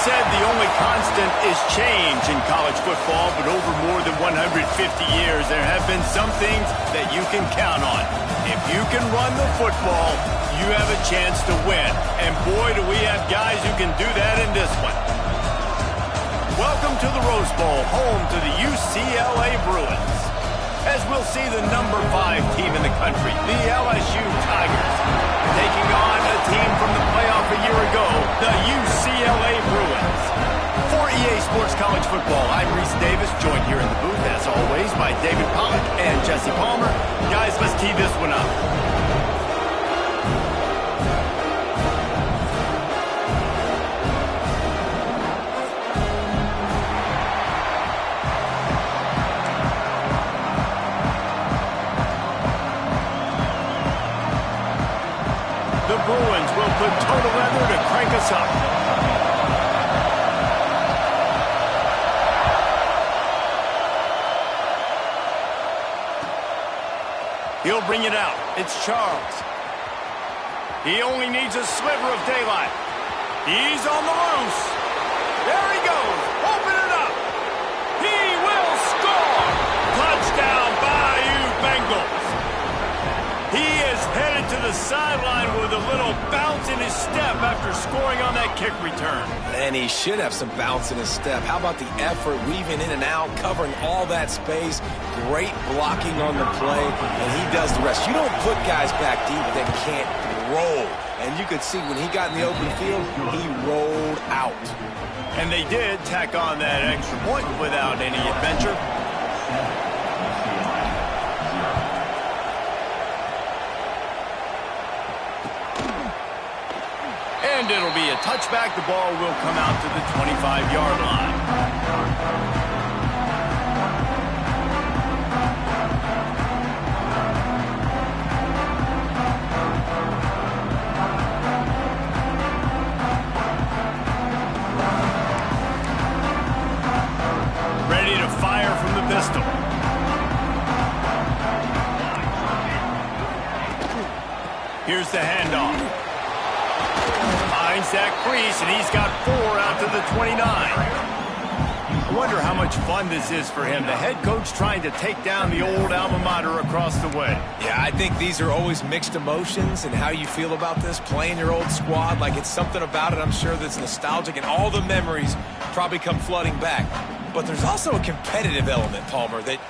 Said the only constant is change in college football, but over more than 150 years, there have been some things that you can count on. If you can run the football, you have a chance to win. And boy, do we have guys who can do that in this one. Welcome to the Rose Bowl, home to the UCLA Bruins. As we'll see the number 5 team in the country, the LSU Tigers, taking on a team from the playoff a year ago, the UCLA Bruins. For EA Sports College Football, I'm Reese Davis, joined here in the booth, as always, by David Pollack and Jesse Palmer. Guys, let's tee this one up. The Bruins will put total leather to crank us up. He'll bring it out. It's Charles. He only needs a sliver of daylight. He's on the loose. There he goes. Open it up. He will score. Touchdown, Bayou Bengals. He is headed to the sideline with a little bounce in his step after scoring on that kick return. And he should have some bounce in his step. How about the effort, weaving in and out, covering all that space, great blocking on the play, and he does the rest. You don't put guys back deep that can't roll. And you could see when he got in the open field, he rolled out. And they did tack on that extra point without any adventure. And it'll be a touchback. The ball will come out to the 25-yard line. Ready to fire from the pistol. Here's the handoff. Finds that crease, and he's got 4 out to the 29. I wonder how much fun this is for him. The head coach trying to take down the old alma mater across the way. Yeah, I think these are always mixed emotions, and how you feel about this, playing your old squad. Like, it's something about it, I'm sure, that's nostalgic, and all the memories probably come flooding back. But there's also a competitive element, Palmer, that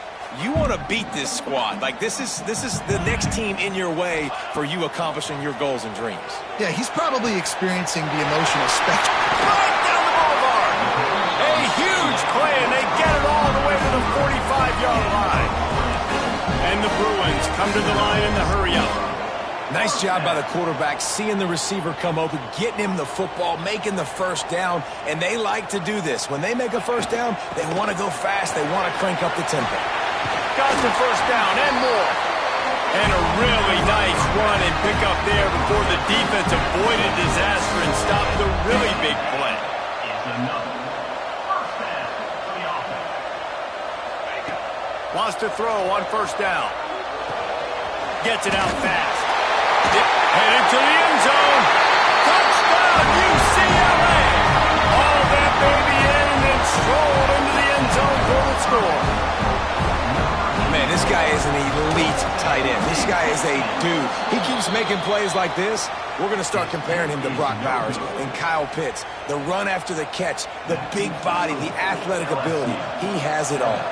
you want to beat this squad. Like, this is the next team in your way for you accomplishing your goals and dreams. Yeah, he's probably experiencing the emotional spectrum. Right down the boulevard. A huge play, and they get it all the way to the 45-yard line. And the Bruins come to the line in the hurry-up. Nice job by the quarterback, seeing the receiver come open, getting him the football, making the first down, and they like to do this. When they make a first down, they want to go fast, they want to crank up the tempo. Got the first down and more. And a really nice run and pick up there before the defense avoided disaster and stopped the really big play. Wants to throw on first down. Gets it out fast. Headed to the end zone. Touchdown, UCLA. All that baby in and then strolled into the end zone for the score. Man, this guy is an elite tight end. This guy is a dude. He keeps making plays like this. We're going to start comparing him to Brock Bowers and Kyle Pitts. The run after the catch, the big body, the athletic ability. He has it all.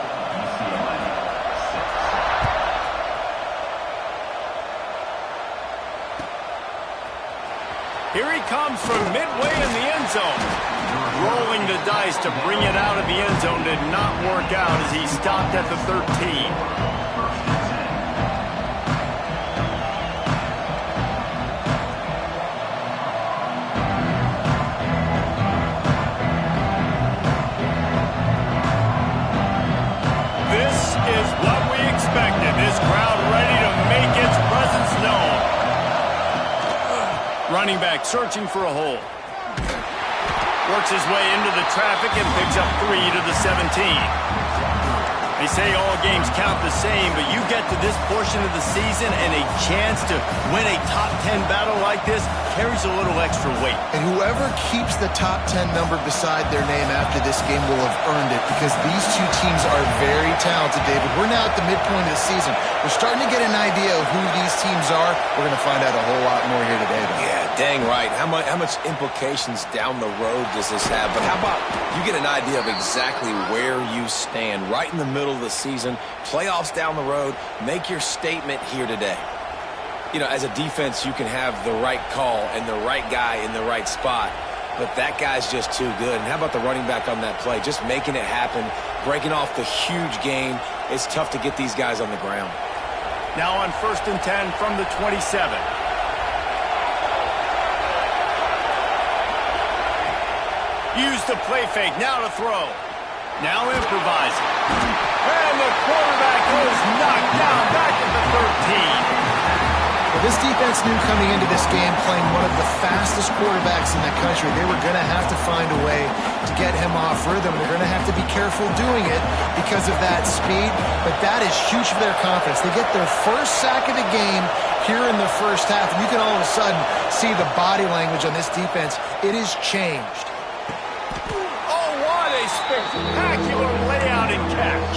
Here he comes from midway in the end zone. Rolling the dice to bring it out of the end zone did not work out as he stopped at the 13. This crowd ready to make its presence known. Running back searching for a hole. Works his way into the traffic and picks up 3 to the 17. They say all games count the same, but you get to this portion of the season and a chance to win a top 10 battle like this carries a little extra weight. And whoever keeps the top 10 number beside their name after this game will have earned it, because these two teams are very talented, David. We're now at the midpoint of the season. We're starting to get an idea of who these teams are. We're going to find out a whole lot more here today, though. Yeah, dang right. How much implications down the road does this have? But how about you get an idea of exactly where you stand right in the middle of the season, playoffs down the road, make your statement here today. You know, as a defense, you can have the right call and the right guy in the right spot, but that guy's just too good. And how about the running back on that play? Just making it happen, breaking off the huge game. It's tough to get these guys on the ground. Now on 1st and 10 from the 27. Use the play fake, now to throw. Now improvising. And the quarterback is knocked down back at the 13. Well, this defense knew coming into this game, playing one of the fastest quarterbacks in the country, they were going to have to find a way to get him off rhythm. They're going to have to be careful doing it because of that speed, but that is huge for their confidence. They get their first sack of the game here in the first half, and you can all of a sudden see the body language on this defense. It has changed. Spectacular layout and catch.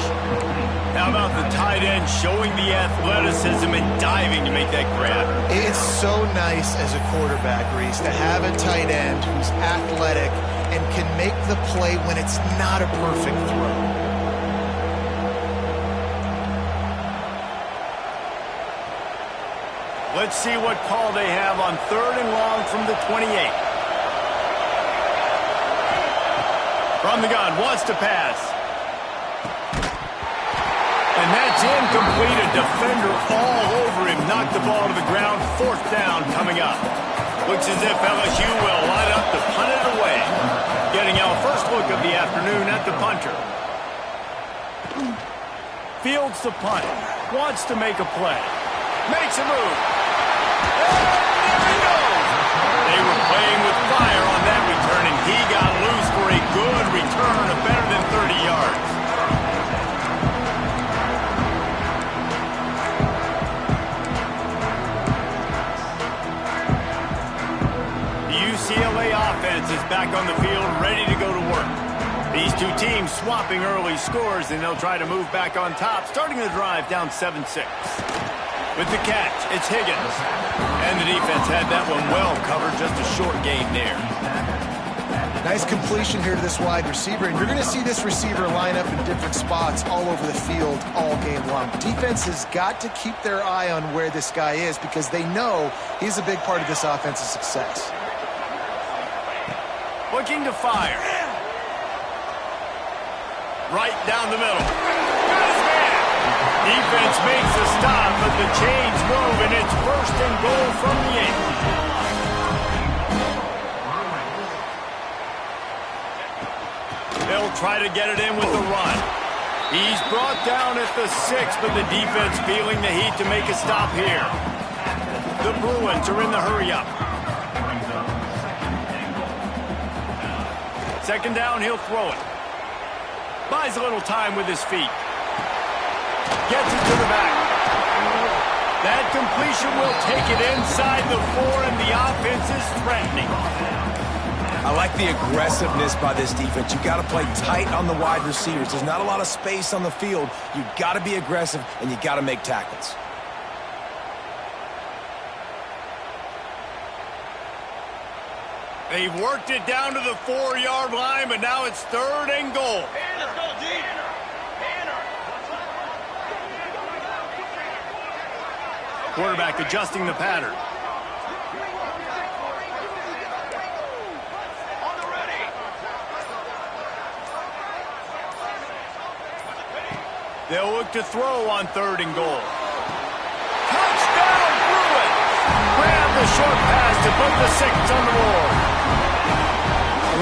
How about the tight end showing the athleticism and diving to make that grab? It's so nice as a quarterback, Reese, to have a tight end who's athletic and can make the play when it's not a perfect throw. Let's see what call they have on 3rd and long from the 28. From the gun, wants to pass. And that's incomplete. A defender all over him. Knocked the ball to the ground. 4th down coming up. Looks as if LSU will line up to punt it away. Getting our first look of the afternoon at the punter. Fields the punt. Wants to make a play. Makes a move. And there he goes. They were playing with fire on that return, and he got loose for a good return of better than 30 yards. The UCLA offense is back on the field, ready to go to work. These two teams swapping early scores, and they'll try to move back on top, starting the drive down 7-6. With the catch, it's Higgins. And the defense had that one well covered, just a short gain there. Nice completion here to this wide receiver, and you're going to see this receiver line up in different spots all over the field all game long. Defense has got to keep their eye on where this guy is because they know he's a big part of this offense's success. Looking to fire. Right down the middle. Got his man. Defense makes a stop, but the chains move, and it's 1st and goal from the 8. They'll try to get it in with the run. He's brought down at the 6, but the defense feeling the heat to make a stop here. The Bruins are in the hurry-up. 2nd down, he'll throw it. Buys a little time with his feet. Gets it to the back. That completion will take it inside the 4, and the offense is threatening. I like the aggressiveness by this defense. You got to play tight on the wide receivers. There's not a lot of space on the field. You got to be aggressive, and you got to make tackles. They've worked it down to the 4-yard line, but now it's 3rd and goal. Let's go deep. Quarterback adjusting the pattern. They'll look to throw on 3rd and goal. Touchdown, Bruin! Grab the short pass to put the 6 on the board.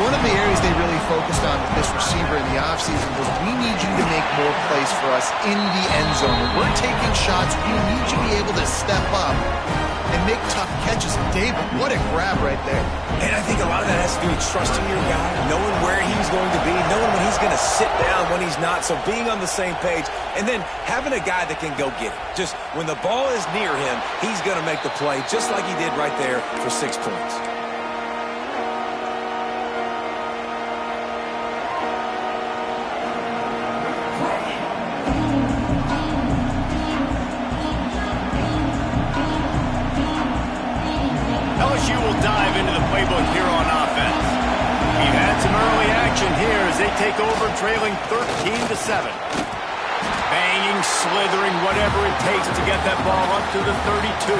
One of the areas they really focused on with this receiver in the offseason was we need you to make more plays for us in the end zone. When we're taking shots, we need you to be able to step up and make tough catches. David, what a grab right there. And I think a lot of that has to do with trusting your guy, knowing where he's going to be, knowing when he's going to sit down, when he's not. So being on the same page, and then having a guy that can go get it. Just when the ball is near him, he's going to make the play, just like he did right there for 6 points. LSU will dive into the playbook here on offense. We've had some early action here as they take over trailing 13-7. Banging, slithering, whatever it takes to get that ball up to the 32.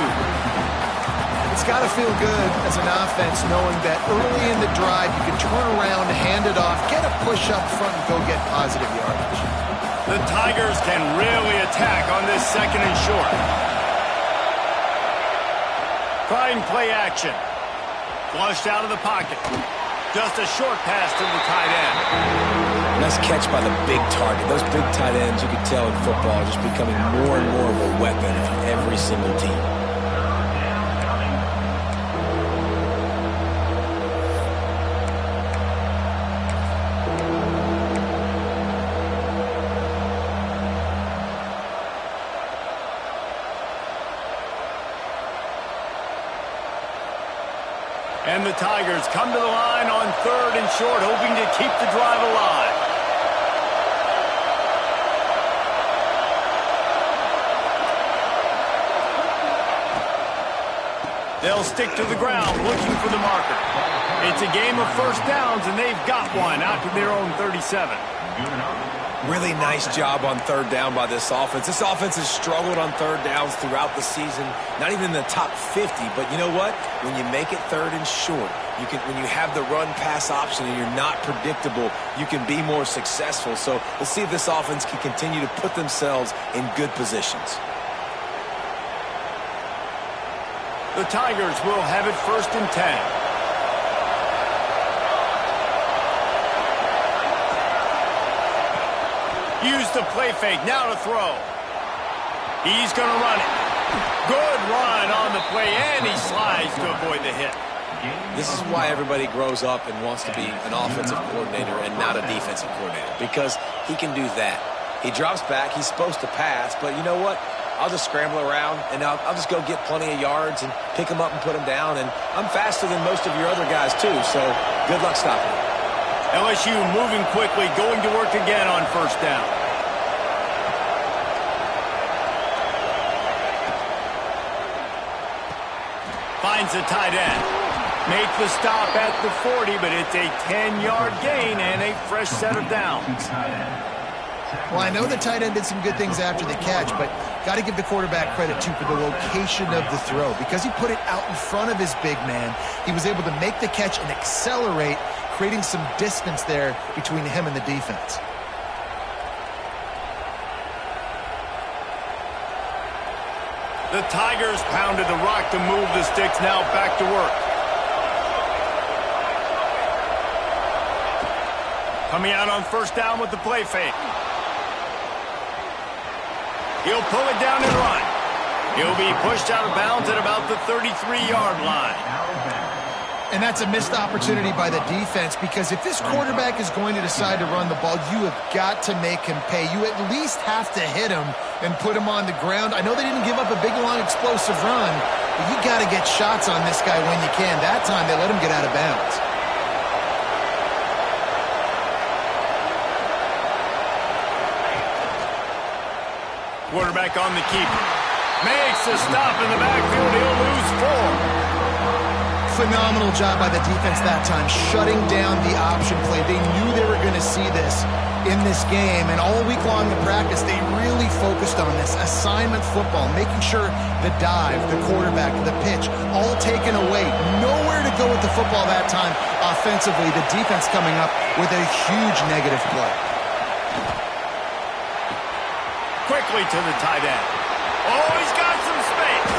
It's got to feel good as an offense knowing that early in the drive you can turn around, hand it off, get a push up front, and go get positive yardage. The Tigers can really attack on this 2nd and short. Trying play action. Flushed out of the pocket. Just a short pass to the tight end. Nice catch by the big target. Those big tight ends, you can tell in football, are just becoming more and more of a weapon for every single team. And the Tigers come to the line on 3rd and short, hoping to keep the drive alive. They'll stick to the ground, looking for the marker. It's a game of first downs, and they've got one out to their own 37. Really nice job on 3rd down by this offense. This offense has struggled on 3rd downs throughout the season. Not even in the top 50, but you know what? When you make it 3rd and short, when you have the run-pass option and you're not predictable, you can be more successful. So let's see if this offense can continue to put themselves in good positions. The Tigers will have it 1st and 10. Use the play fake, now to throw. He's going to run it. Good run on the play, and he slides to avoid the hit. This is why everybody grows up and wants to be an offensive coordinator and not a defensive coordinator, because he can do that. He drops back, he's supposed to pass, but you know what? I'll just scramble around, and I'll just go get plenty of yards and pick them up and put them down, and I'm faster than most of your other guys too, so good luck stopping me. LSU moving quickly, going to work again on 1st down. Finds the tight end. Make the stop at the 40, but it's a 10-yard gain and a fresh set of downs. Well, I know the tight end did some good things after the catch, but got to give the quarterback credit, too, for the location of the throw. Because he put it out in front of his big man, he was able to make the catch and accelerate, creating some distance there between him and the defense. The Tigers pounded the rock to move the sticks, now back to work. Coming out on 1st down with the play fake. He'll pull it down and run. He'll be pushed out of bounds at about the 33-yard line. And that's a missed opportunity by the defense, because if this quarterback is going to decide to run the ball, you have got to make him pay. You at least have to hit him and put him on the ground. I know they didn't give up a big, long, explosive run, but you got to get shots on this guy when you can. That time, they let him get out of bounds. Quarterback on the keeper. Makes a stop in the backfield. He'll lose 4. Phenomenal job by the defense that time, shutting down the option play. They knew they were going to see this in this game, and all week long in practice, they really focused on this assignment football, making sure the dive, the quarterback, the pitch, all taken away. Nowhere to go with the football that time offensively. The defense coming up with a huge negative play. Quickly to the tight end. Oh, he's got some space.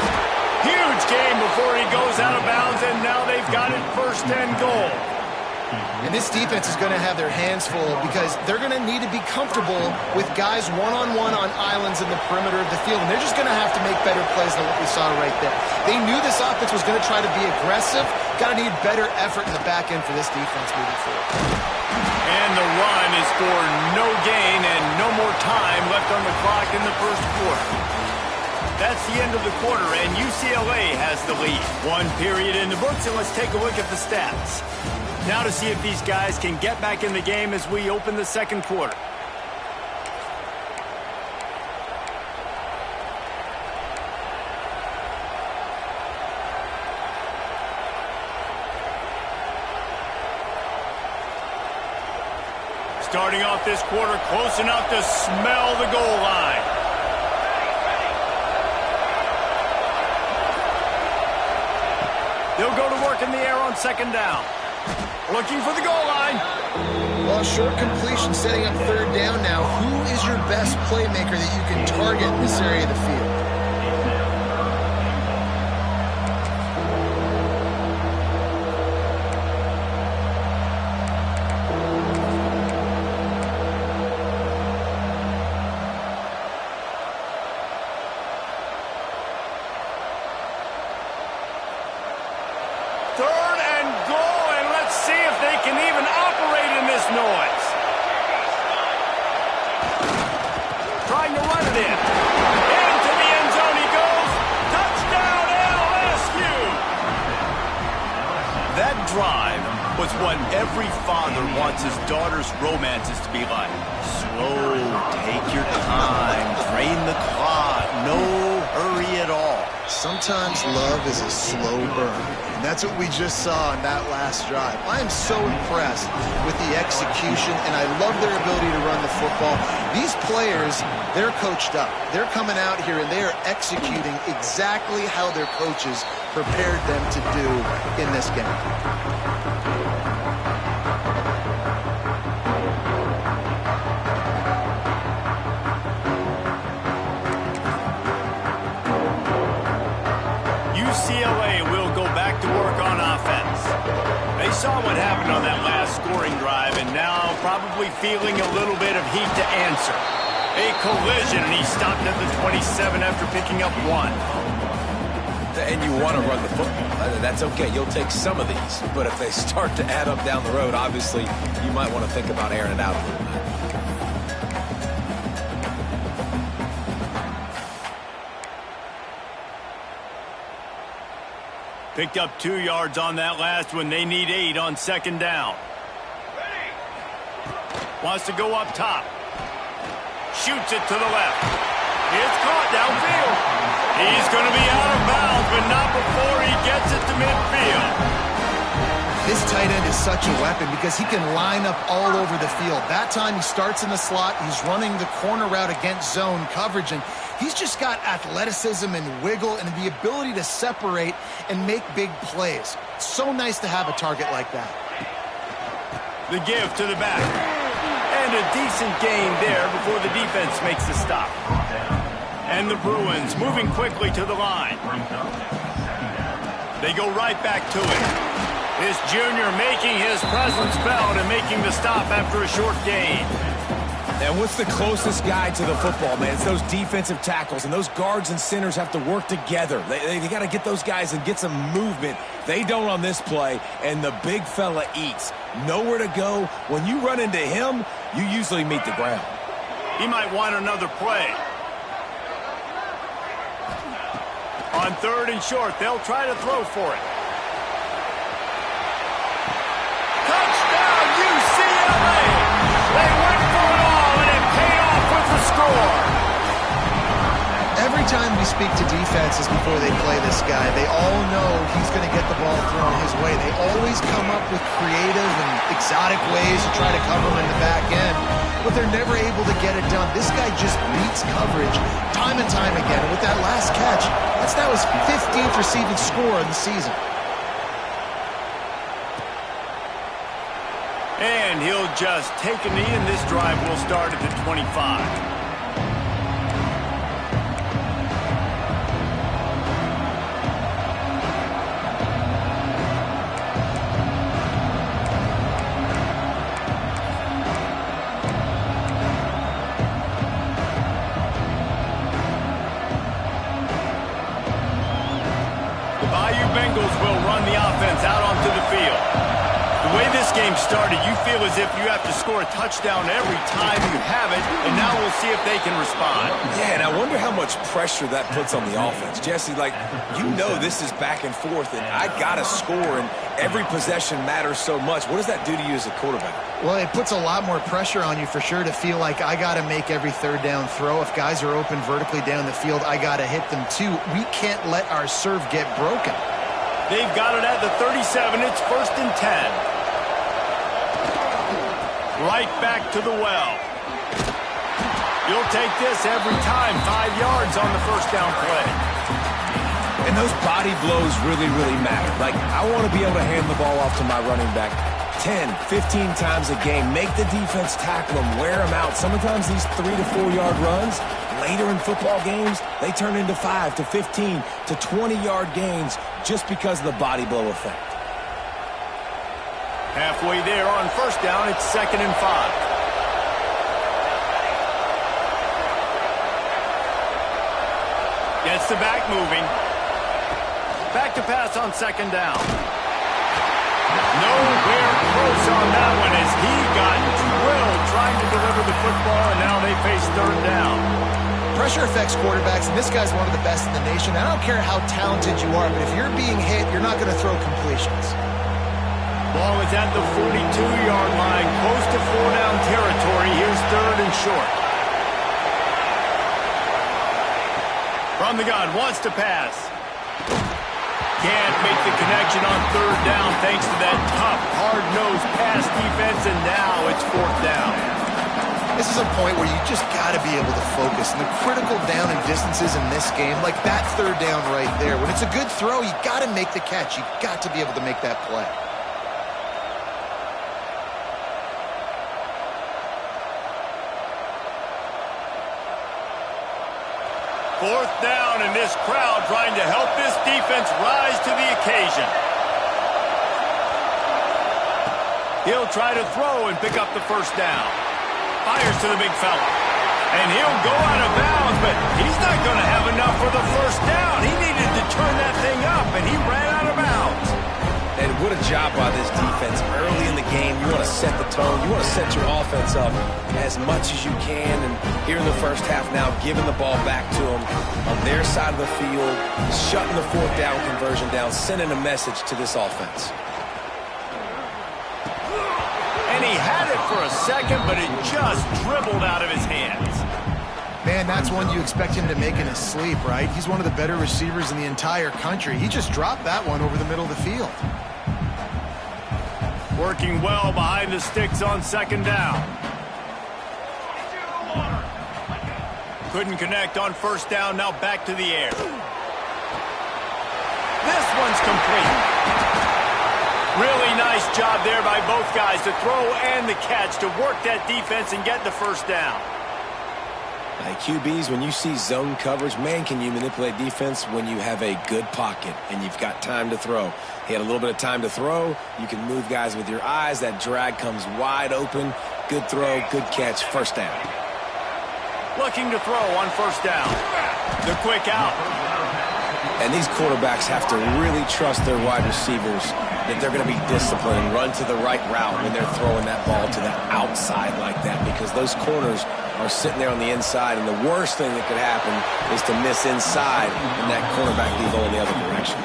Huge game before he goes out of bounds, and now they've got it 1st and goal. And this defense is going to have their hands full because they're going to need to be comfortable with guys one-on-one on islands in the perimeter of the field. And they're just going to have to make better plays than what we saw right there. They knew this offense was going to try to be aggressive. Got to need better effort in the back end for this defense moving forward. And the run is for no gain and no more time left on the clock in the 1st quarter. That's the end of the quarter, and UCLA has the lead. 1 period in the books, and let's take a look at the stats. Now to see if these guys can get back in the game as we open the 2nd quarter. Starting off this quarter close enough to smell the goal line. They'll go to work in the air on 2nd down. Looking for the goal line. Well, short completion setting up 3rd down now. Who is your best playmaker that you can target in this area of the field? Noise. Trying to run it in. Into the end zone he goes. Touchdown LSU. That drive was what every father wants his daughter's romances to be like. Slow, take your time, drain the clock, no hurry at all. Sometimes love is a slow burn, and that's what we just saw in that last drive. I am so impressed with the execution, and I love their ability to run the football. These players, they're coached up. They're coming out here, and they are executing exactly how their coaches prepared them to do in this game. UCLA will go back to work on offense. They saw what happened on that last scoring drive and now probably feeling a little bit of heat to answer. A collision, and he stopped at the 27 after picking up 1. And you want to run the football. That's okay. You'll take some of these. But if they start to add up down the road, obviously, you might want to think about airing it out a little bit. Picked up 2 yards on that last one. They need 8 on 2nd down. Wants to go up top. Shoots it to the left. It's caught downfield. He's going to be out of bounds, but not before he gets it to midfield. This tight end is such a weapon because he can line up all over the field. That time he starts in the slot. He's running the corner route against zone coverage, and he's just got athleticism and wiggle and the ability to separate and make big plays. It's so nice to have a target like that. The give to the back. And a decent gain there before the defense makes the stop. And the Bruins moving quickly to the line. They go right back to it. This junior making his presence felt and making the stop after a short gain. And what's the closest guy to the football, man? It's those defensive tackles, and those guards and centers have to work together. They got to get those guys and get some movement. They don't on this play, and the big fella eats. Nowhere to go. When you run into him, you usually meet the ground. He might want another play. On 3rd and short, they'll try to throw for it. Touchdown, UCLA! They went for it all, and it paid off with the score. speak to defenses before they play this guy. They all know he's going to get the ball thrown his way. They always come up with creative and exotic ways to try to cover him in the back end, but they're never able to get it done. This guy just beats coverage time and time again. And with that last catch, that's now his 15th receiving score in the season. And he'll just take a knee, and this drive will start at the 25. Bengals will run the offense out onto the field. The way this game started, you feel as if you have to score a touchdown every time you have it, and now we'll see if they can respond. Yeah, and I wonder how much pressure that puts on the offense. Jesse, like, you know this is back and forth, and I got to score, and every possession matters so much. What does that do to you as a quarterback? Well, it puts a lot more pressure on you for sure to feel like I got to make every third down throw. If guys are open vertically down the field, I got to hit them too. We can't let our serve get broken. They've got it at the 37. It's 1st and 10. Right back to the well. You'll take this every time. 5 yards on the first down play. And those body blows really, really matter. Like, I want to be able to hand the ball off to my running back 10, 15 times a game. Make the defense tackle them, wear them out. Sometimes these 3 to 4 yard runs, later in football games, they turn into 5 to 15 to 20 yard gains just because of the body blow effect. Halfway there on first down, it's 2nd and 5. Gets the back moving. Back to pass on 2nd down. Nowhere close on that one as he got drilled trying to deliver the football, and now they face 3rd down. Pressure affects quarterbacks, and this guy's one of the best in the nation. I don't care how talented you are, but if you're being hit, you're not going to throw completions. Ball is at the 42-yard line, close to 4-down territory. Here's 3rd and short. From the gun, wants to pass. Can't make the connection on 3rd down thanks to that tough, hard-nosed pass defense, and now it's 4th down. This is a point where you just got to be able to focus. And the critical down and distances in this game, like that 3rd down right there, when it's a good throw, you got to make the catch. You got to be able to make that play. 4th down, and this crowd trying to help this defense rise to the occasion. He'll try to throw and pick up the 1st down. Fires to the big fella. And he'll go out of bounds, but he's not going to have enough for the 1st down. He needed to turn that thing up, and he ran out of bounds. And what a job by this defense. Early in the game, you want to set the tone. You want to set your offense up as much as you can. And here in the first half now, giving the ball back to them on their side of the field, shutting the 4th down conversion down, sending a message to this offense. And he had it for a second, but it just dribbled out of his hands. Man, that's one you expect him to make in his sleep, right? He's one of the better receivers in the entire country. He just dropped that one over the middle of the field. Working well behind the sticks on 2nd down. Couldn't connect on 1st down, now back to the air. This one's complete. Really nice job there by both guys to throw and the catch to work that defense and get the 1st down. QBs, when you see zone coverage, man, can you manipulate defense when you have a good pocket and you've got time to throw. He had a little bit of time to throw. You can move guys with your eyes. That drag comes wide open. Good throw, good catch, 1st down. Looking to throw on 1st down. The quick out. And these quarterbacks have to really trust their wide receivers that they're going to be disciplined and run to the right route when they're throwing that ball to the outside like that, because those corners are sitting there on the inside, and the worst thing that could happen is to miss inside and that cornerback be going the other direction.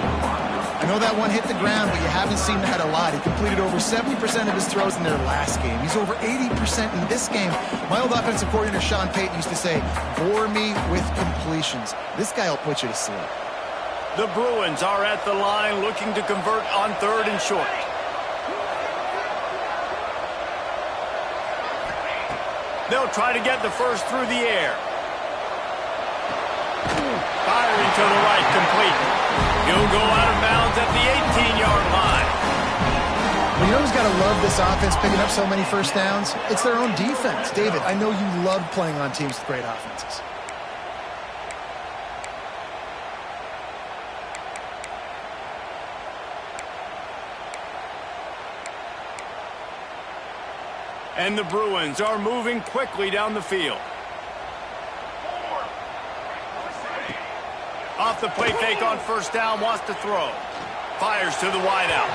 I know that one hit the ground, but you haven't seen that a lot. He completed over 70% of his throws in their last game. He's over 80% in this game. My old offensive coordinator, Sean Payton, used to say, bore me with completions. This guy will put you to sleep. The Bruins are at the line looking to convert on 3rd and short. They'll try to get the first through the air. Firing to the right, complete. He'll go out of bounds at the 18-yard line. Well, you know who's got to love this offense picking up so many first downs? It's their own defense. David, I know you love playing on teams with great offenses. And the Bruins are moving quickly down the field. Off the play fake on first down, wants to throw. Fires to the wideout.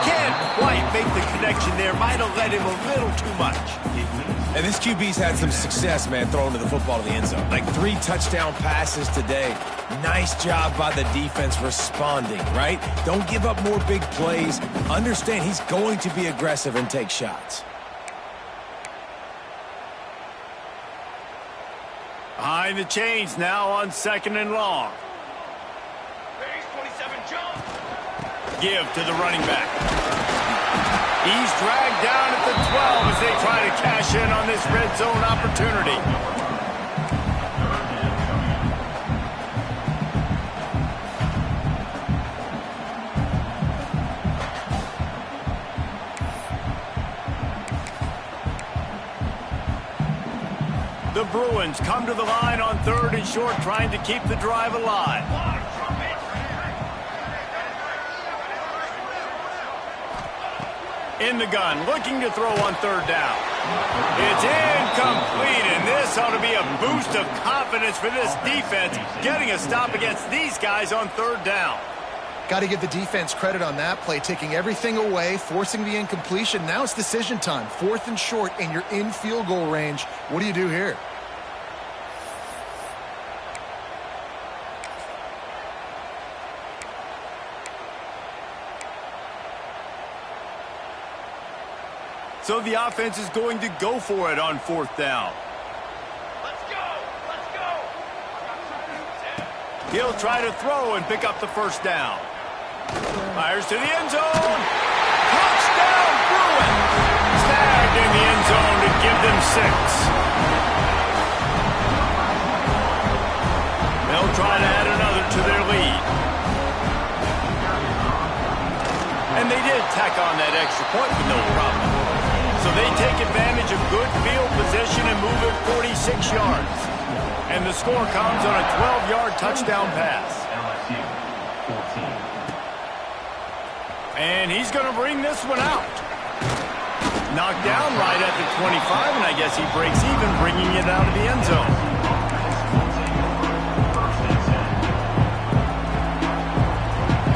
Can't quite make the connection there. Might have led him a little too much. And this QB's had some success, man, throwing to the football to the end zone. Like 3 touchdown passes today. Nice job by the defense responding, right? Don't give up more big plays. Understand he's going to be aggressive and take shots. Behind the chains now on 2nd and long. Give to the running back. He's dragged down at the 12 as they try to cash in on this red zone opportunity. The Bruins come to the line on 3rd and short, trying to keep the drive alive. In the gun, looking to throw on 3rd down. It's incomplete, and this ought to be a boost of confidence for this defense, getting a stop against these guys on 3rd down. Got to give the defense credit on that play, taking everything away, forcing the incompletion. Now it's decision time. 4th and short, and you're in field goal range. What do you do here? So the offense is going to go for it on 4th down. Let's go! Let's go! He'll try to throw and pick up the first down. Fires to the end zone. Touchdown, Bruins! Snagged in the end zone to give them 6. They'll try to add another to their lead. And they did tack on that extra point with no problem. So they take advantage of good field position and move it 46 yards. And the score comes on a 12-yard touchdown pass. LSU 14. And he's going to bring this one out. Knocked down right at the 25, and I guess he breaks even, bringing it out of the end zone.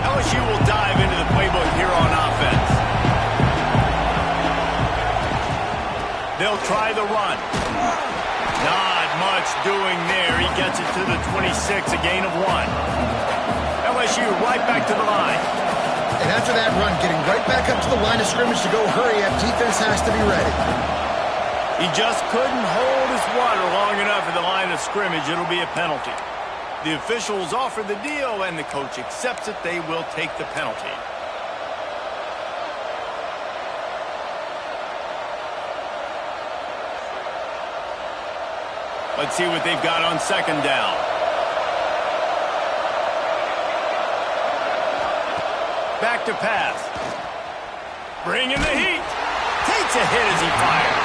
LSU will dive into the playbook here on offense. They'll try the run. Not much doing there. He gets it to the 26, a gain of 1. LSU right back to the line. And after that run, getting right back up to the line of scrimmage to go hurry up, defense has to be ready. He just couldn't hold his water long enough at the line of scrimmage. It'll be a penalty. The officials offer the deal, and the coach accepts it. They will take the penalty. Let's see what they've got on 2nd down. Back to pass. Bringing the heat. Takes a hit as he fires.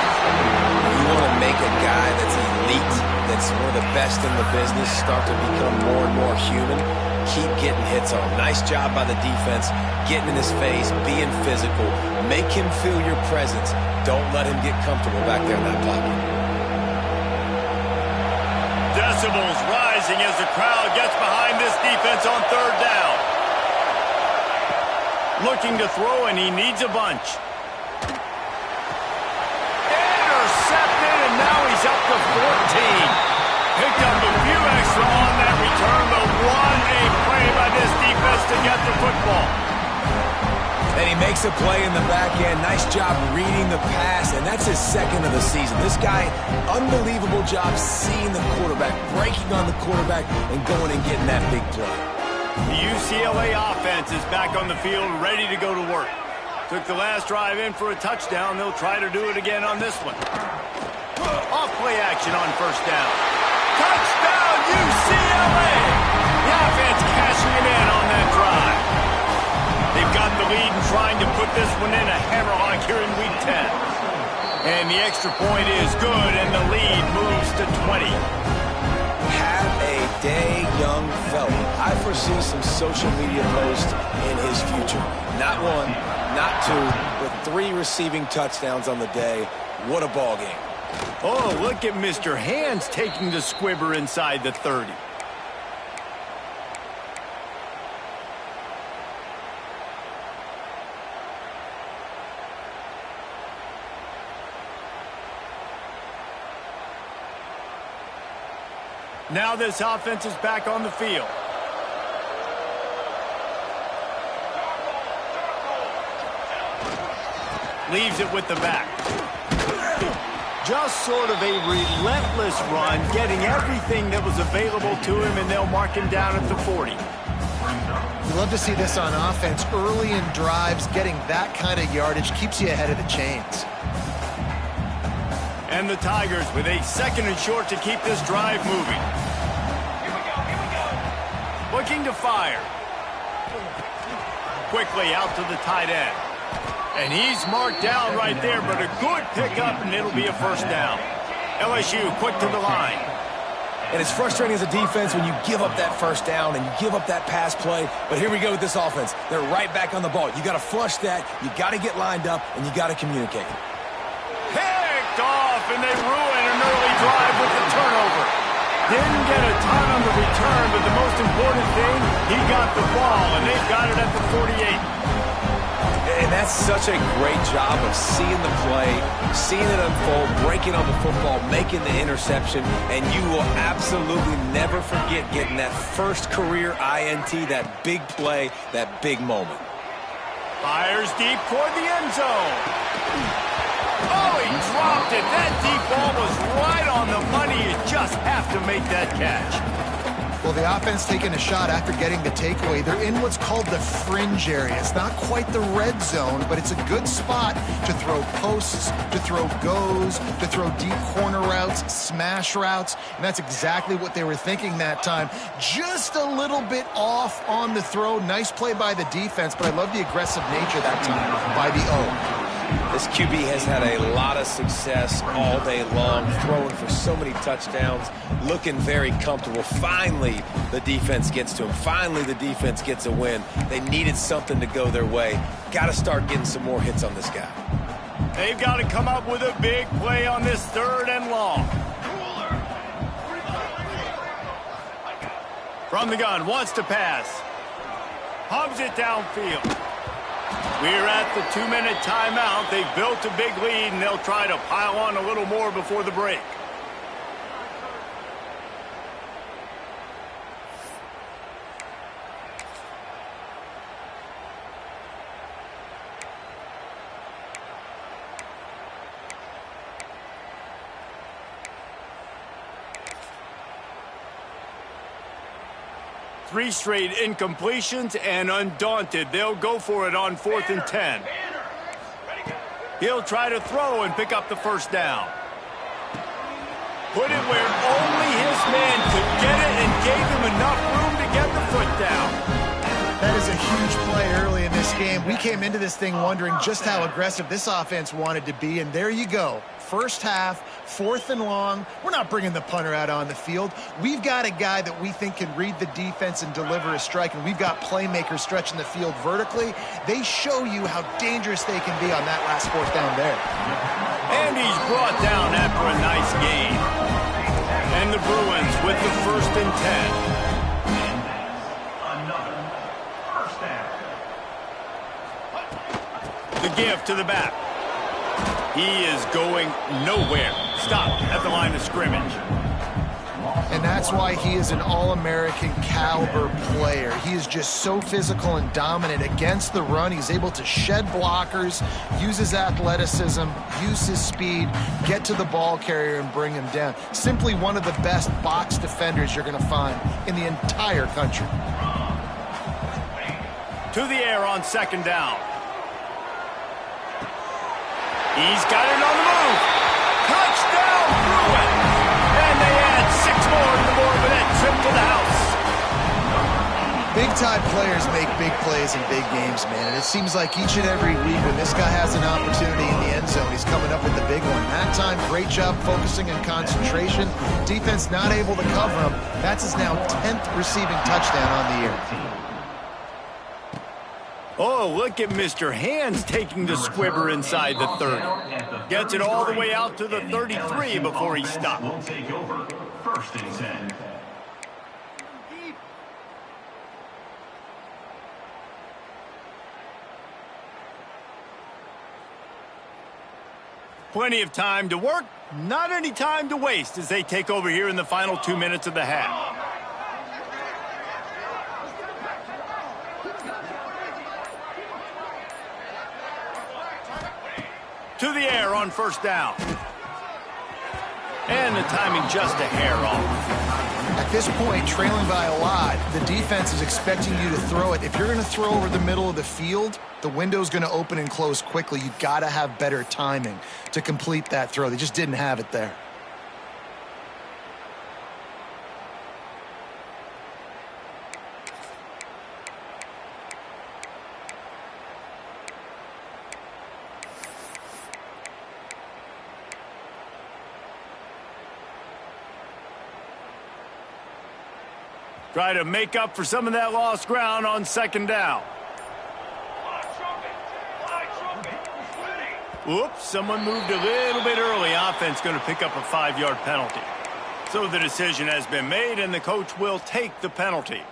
You want to make a guy that's elite, that's one of the best in the business, start to become more and more human. Keep getting hits on him. Nice job by the defense, getting in his face, being physical. Make him feel your presence. Don't let him get comfortable back there in that pocket. Decibels rising as the crowd gets behind this defense on 3rd down. Looking to throw, and he needs a bunch. Intercepted, and now he's up to 14. Picked up a few extra on that return, but what a play by this defense to get the football. Makes a play in the back end. Nice job reading the pass, and that's his second of the season. This guy, unbelievable job seeing the quarterback, breaking on the quarterback, and going and getting that big play. The UCLA offense is back on the field, ready to go to work. Took the last drive in for a touchdown. They'll try to do it again on this one. Off play action on first down. Touchdown, UCLA! The offense cashing it in on that drive. They've got the lead and trying to put this one in a hammerlock here in Week 10. And the extra point is good, and the lead moves to 20. Have a day, young fella. I foresee some social media posts in his future. Not one, not two, but 3 receiving touchdowns on the day. What a ball game. Oh, look at Mr. Hands taking the squibber inside the 30. Now this offense is back on the field. Leaves it with the back. Just sort of a relentless run, getting everything that was available to him, and they'll mark him down at the 40. You love to see this on offense. Early in drives, getting that kind of yardage keeps you ahead of the chains. And the Tigers with a second and short to keep this drive moving. Looking to fire. Quickly out to the tight end. And he's marked down right there, but a good pickup, and it'll be a first down. LSU quick to the line. And it's frustrating as a defense when you give up that first down and you give up that pass play. But here we go with this offense. They're right back on the ball. You got to flush that. You got to get lined up, and you got to communicate. Picked off, and they ruin an early drive with the turnover. Didn't get a ton on the return, but the most important thing, he got the ball, and they've got it at the 48. And that's such a great job of seeing the play, seeing it unfold, breaking on the football, making the interception, and you will absolutely never forget getting that first career INT, that big play, that big moment. Fires deep toward the end zone. Oh, he dropped it. That deep ball was right on the money. You just have to make that catch. Well, the offense taking a shot after getting the takeaway. They're in what's called the fringe area. It's not quite the red zone, but it's a good spot to throw posts, to throw goes, to throw deep corner routes, smash routes, and that's exactly what they were thinking that time. Just a little bit off on the throw. Nice play by the defense, but I love the aggressive nature that time by the O. This QB has had a lot of success all day long, throwing for so many touchdowns, looking very comfortable. Finally, the defense gets to him. Finally, the defense gets a win. They needed something to go their way. Got to start getting some more hits on this guy. They've got to come up with a big play on this 3rd and long. From the gun, wants to pass. Hubs it downfield. We're at the 2-minute timeout. They've built a big lead, and they'll try to pile on a little more before the break. Three straight incompletions, and undaunted, they'll go for it on 4th and 10. He'll try to throw and pick up the first down. Put it where only his man could get it and gave him enough room to get the foot down. That is a huge play early in this game. We came into this thing wondering just how aggressive this offense wanted to be, and there you go. First half, 4th and long. We're not bringing the punter out on the field. We've got a guy that we think can read the defense and deliver a strike, and we've got playmakers stretching the field vertically. They show you how dangerous they can be on that last 4th down there. And he's brought down after a nice gain. And the Bruins with the 1st and 10. The give to the back. He is going nowhere. Stop at the line of scrimmage. And that That's why he is an All-American caliber player. He is just so physical and dominant against the run. He's able to shed blockers, use his athleticism, use his speed, get to the ball carrier and bring him down. Simply one of the best box defenders you're going to find in the entire country. To the air on second down. He's got it on the move. Touchdown, Bruin. And they add 6 more to the board with that trip to the house. Big-time players make big plays in big games, man. And it seems like each and every week when this guy has an opportunity in the end zone, he's coming up with the big one. That time, great job focusing and concentration. Defense not able to cover him. That's his now 10th receiving touchdown on the year. Oh, look at Mr. Hands taking the squibber inside the 30. Gets it all the way out to the 33 before he stopped. Will take over. 1st and 10. Plenty of time to work, not any time to waste as they take over here in the final 2 minutes of the half. To the air on 1st down. And the timing just a hair off. At this point, trailing by a lot, the defense is expecting you to throw it. If you're going to throw over the middle of the field, the window's going to open and close quickly. You've got to have better timing to complete that throw. They just didn't have it there. Try to make up for some of that lost ground on 2nd down. Oops, someone moved a little bit early. Offense going to pick up a 5-yard penalty. So the decision has been made, and the coach will take the penalty.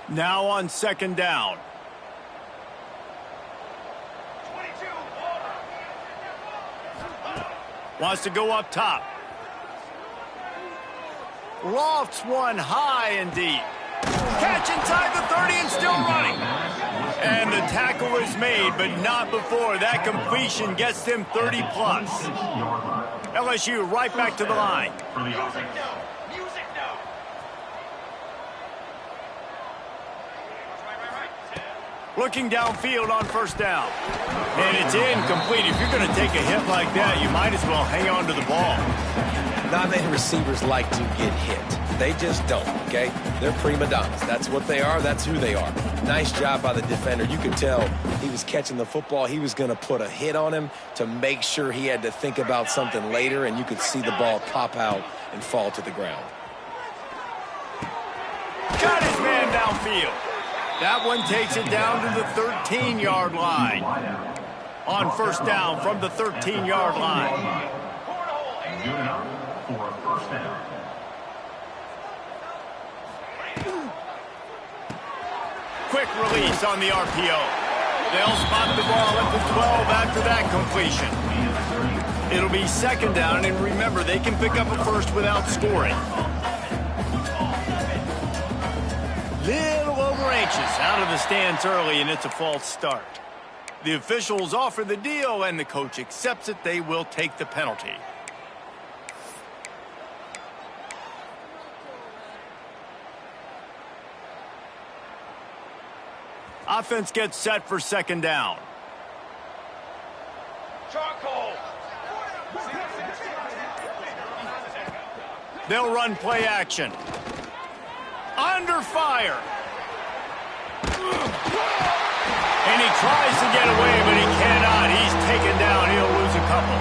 Now on 2nd down. Wants to go up top. Lofts one high and deep. Catch inside the 30 and still running. And the tackle is made, but not before that completion gets them 30 plus. LSU right back to the line. Looking downfield on 1st down. And it's incomplete. If you're going to take a hit like that, you might as well hang on to the ball. Not many receivers like to get hit. They just don't, okay? They're prima donnas. That's what they are. That's who they are. Nice job by the defender. You could tell he was catching the football. He was going to put a hit on him to make sure he had to think about something later, and you could see the ball pop out and fall to the ground. Got his man downfield. That one takes it down to the 13-yard line. On 1st down from the 13-yard line. Good enough for a 1st down. Quick release on the RPO. They'll spot the ball at the 12 after that completion. It'll be 2nd down, and remember, they can pick up a 1st without scoring. Little over anxious, out of the stance early, and it's a false start. The officials offer the deal, and the coach accepts it. They will take the penalty. Offense gets set for 2nd down. Charcoal. They'll run play action. Under fire. And he tries to get away, but he cannot. He's taken down. He'll lose a couple.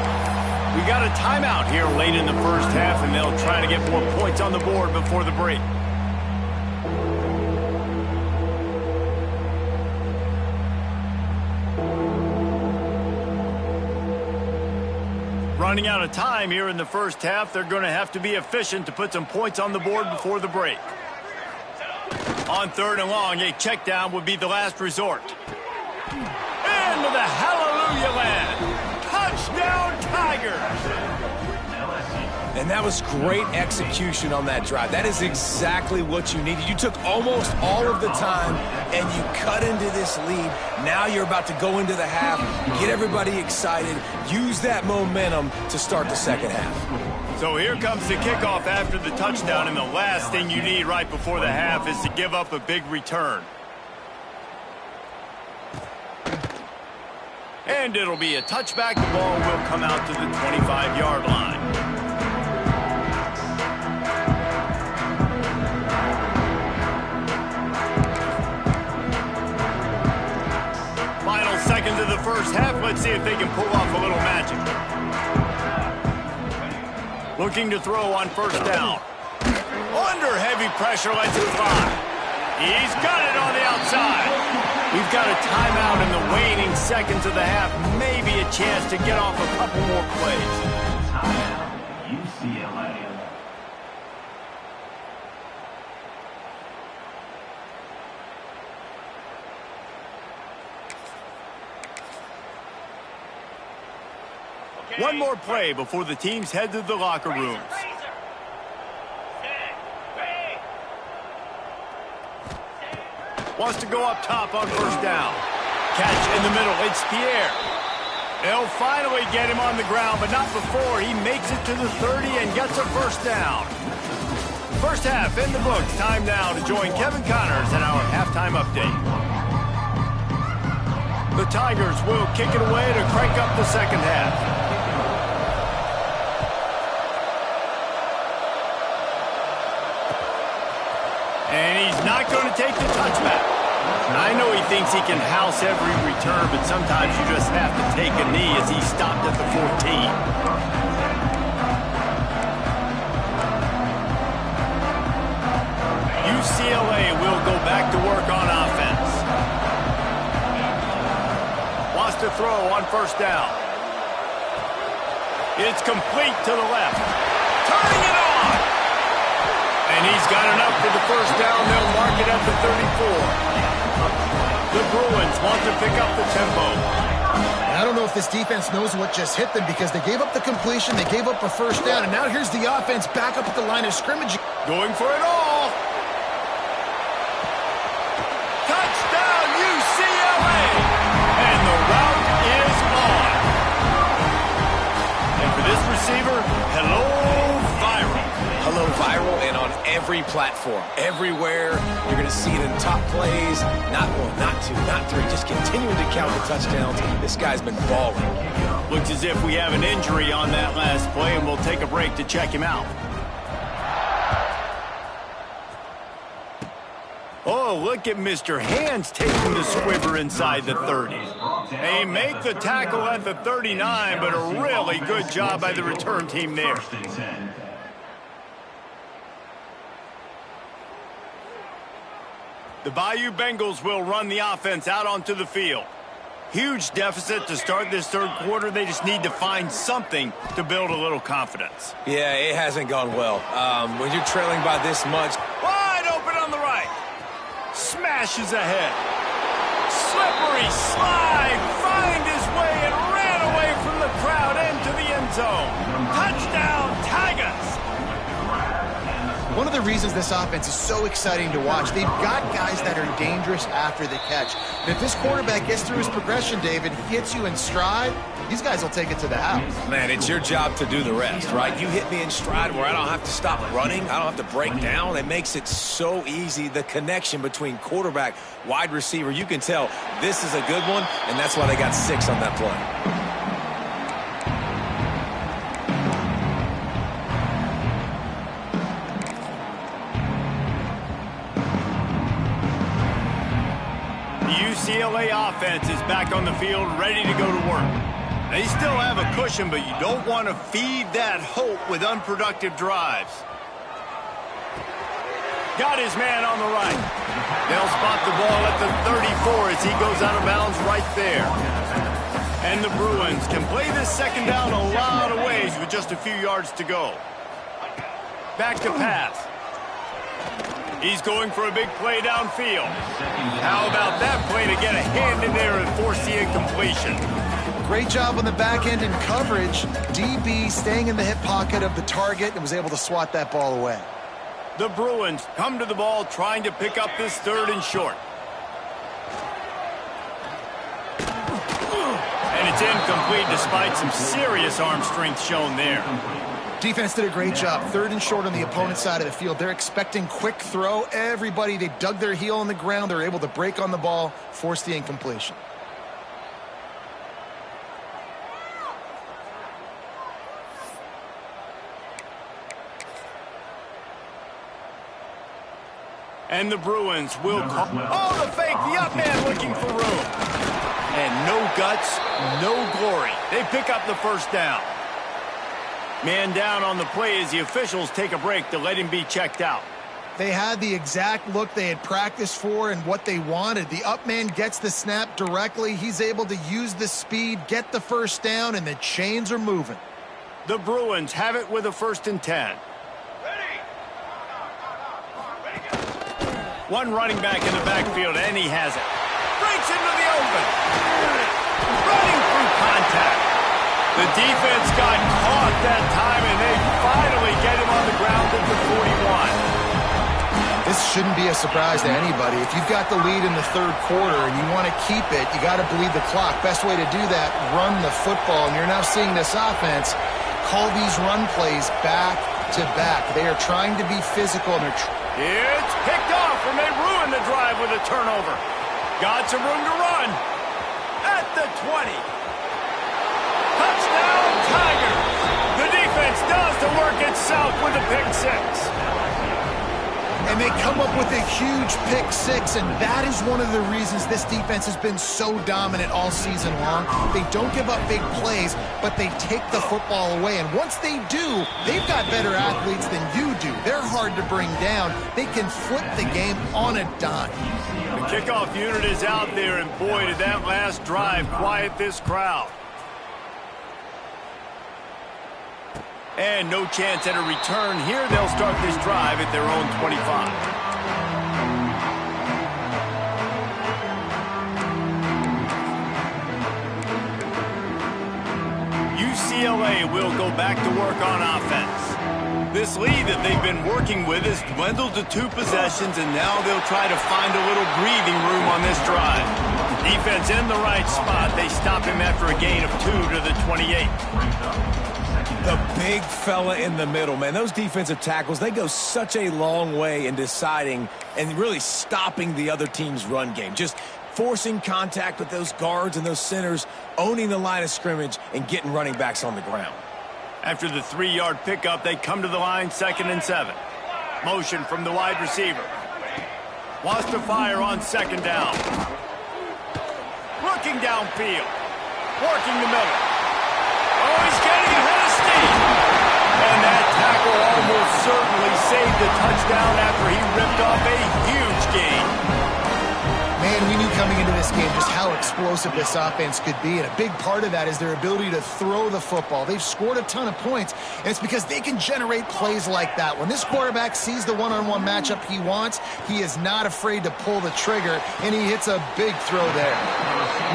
We got a timeout here late in the 1st half, and they'll try to get more points on the board before the break. Running out of time here in the 1st half. They're going to have to be efficient to put some points on the board before the break. On 3rd and long, a check down would be the last resort. Into the hallelujah land. Touchdown, Tigers! And that was great execution on that drive. That is exactly what you needed. You took almost all of the time, and you cut into this lead. Now you're about to go into the half, get everybody excited, use that momentum to start the second half. So here comes the kickoff after the touchdown, and the last thing you need right before the half is to give up a big return. And it'll be a touchback. The ball will come out to the 25-yard line. Final seconds of the first half. Let's see if they can pull off a little magic. Looking to throw on first down. Under heavy pressure, lets it fly. He's got it on the outside. We've got a timeout in the waning seconds of the half. Maybe a chance to get off a couple more plays. UCLA. One more play before the teams head to the locker rooms. Wants to go up top on first down. Catch in the middle. It's Pierre. They'll finally get him on the ground, but not before he makes it to the 30 and gets a first down. First half in the books. Time now to join Kevin Connors in our halftime update. The Tigers will kick it away to crank up the second half. And he's not going to take the touchback. I know he thinks he can house every return, but sometimes you just have to take a knee as he stopped at the 14. UCLA will go back to work on offense. Wants to throw on first down. It's complete to the left. Turning it on! And he's got enough for the first down. They'll mark it at the 34. The Bruins want to pick up the tempo. I don't know if this defense knows what just hit them because they gave up the completion, they gave up a first down, and now here's the offense back up at the line of scrimmage. Going for it all. Touchdown, UCLA! And the route is on. And for this receiver, hello, viral. Hello, viral, and on every platform, everywhere. You're going to see it in top plays. Not one, not two, not three. Just continuing to count the touchdowns. This guy's been balling. Looks as if we have an injury on that last play, and we'll take a break to check him out. Oh, look at Mr. Hands taking the squiver inside the 30. They make the tackle at the 39, but a really good job by the return team there. The Bayou Bengals will run the offense out onto the field. Huge deficit to start this third quarter. They just need to find something to build a little confidence. Yeah, it hasn't gone well. When you're trailing by this much. Wide open on the right. Smashes ahead. Slippery slide. Find his way and ran away from the crowd into the end zone. Touchdown, Tigers. One of the reasons this offense is so exciting to watch, they've got guys that are dangerous after the catch. And if this quarterback gets through his progression, David, hits you in stride, these guys will take it to the house. Man, it's your job to do the rest, right? You hit me in stride where I don't have to stop running. I don't have to break down. It makes it so easy, the connection between quarterback, wide receiver. You can tell this is a good one, and that's why they got 6 on that play. UCLA offense is back on the field, ready to go to work. They still have a cushion, but you don't want to feed that hope with unproductive drives. Got his man on the right. They'll spot the ball at the 34 as he goes out of bounds right there. And the Bruins can play this second down a lot of ways with just a few yards to go. Back to pass. He's going for a big play downfield. How about that play to get a hand in there and force the incompletion? Great job on the back end in coverage. DB staying in the hip pocket of the target and was able to swat that ball away. The Bruins come to the ball trying to pick up this 3rd and short. And it's incomplete despite some serious arm strength shown there. Defense did a great job. 3rd and short on the opponent's side of the field. They're expecting quick throw. Everybody, they dug their heel on the ground. They're able to break on the ball, force the incompletion. And the Bruins will call. Oh, the fake, the up man looking for room. And no guts, no glory. They pick up the 1st down. Man down on the play as the officials take a break to let him be checked out. They had the exact look they had practiced for and what they wanted. The up man gets the snap directly. He's able to use the speed, get the 1st down, and the chains are moving. The Bruins have it with a 1st and 10. One running back in the backfield, and he has it. Breaks into the open. Running through contact. The defense got caught that time, and they finally get him on the ground at the 41. This shouldn't be a surprise to anybody. If you've got the lead in the 3rd quarter and you want to keep it, you got to bleed the clock. Best way to do that, run the football. And you're now seeing this offense call these run plays back to back. They are trying to be physical, and it's picked off, and they ruin the drive with a turnover. Got some room to run. At the 20. Touchdown, Tigers. The defense does the work itself with a pick 6. And they come up with a huge pick 6, and that is one of the reasons this defense has been so dominant all season long. They don't give up big plays, but they take the football away. And once they do, they've got better athletes than you do. They're hard to bring down. They can flip the game on a dime. The kickoff unit is out there, and boy, did that last drive quiet this crowd. And no chance at a return here. They'll start this drive at their own 25. UCLA will go back to work on offense. This lead that they've been working with has dwindled to 2 possessions, and now they'll try to find a little breathing room on this drive. Defense in the right spot. They stop him after a gain of 2 to the 28. The big fella in the middle, man. Those defensive tackles, they go such a long way in deciding and really stopping the other team's run game. Just forcing contact with those guards and those centers, owning the line of scrimmage, and getting running backs on the ground. After the 3-yard pickup, they come to the line 2nd and 7. Motion from the wide receiver. Wants to fire on 2nd down. Looking downfield. Working the middle. Oh, he's getting ahead of steam. And that tackle almost certainly saved a touchdown after he ripped off a huge gain. Man, we knew coming into this game just how explosive this offense could be, and a big part of that is their ability to throw the football. They've scored a ton of points, and it's because they can generate plays like that. When this quarterback sees the one-on-one matchup he wants, he is not afraid to pull the trigger, and he hits a big throw there.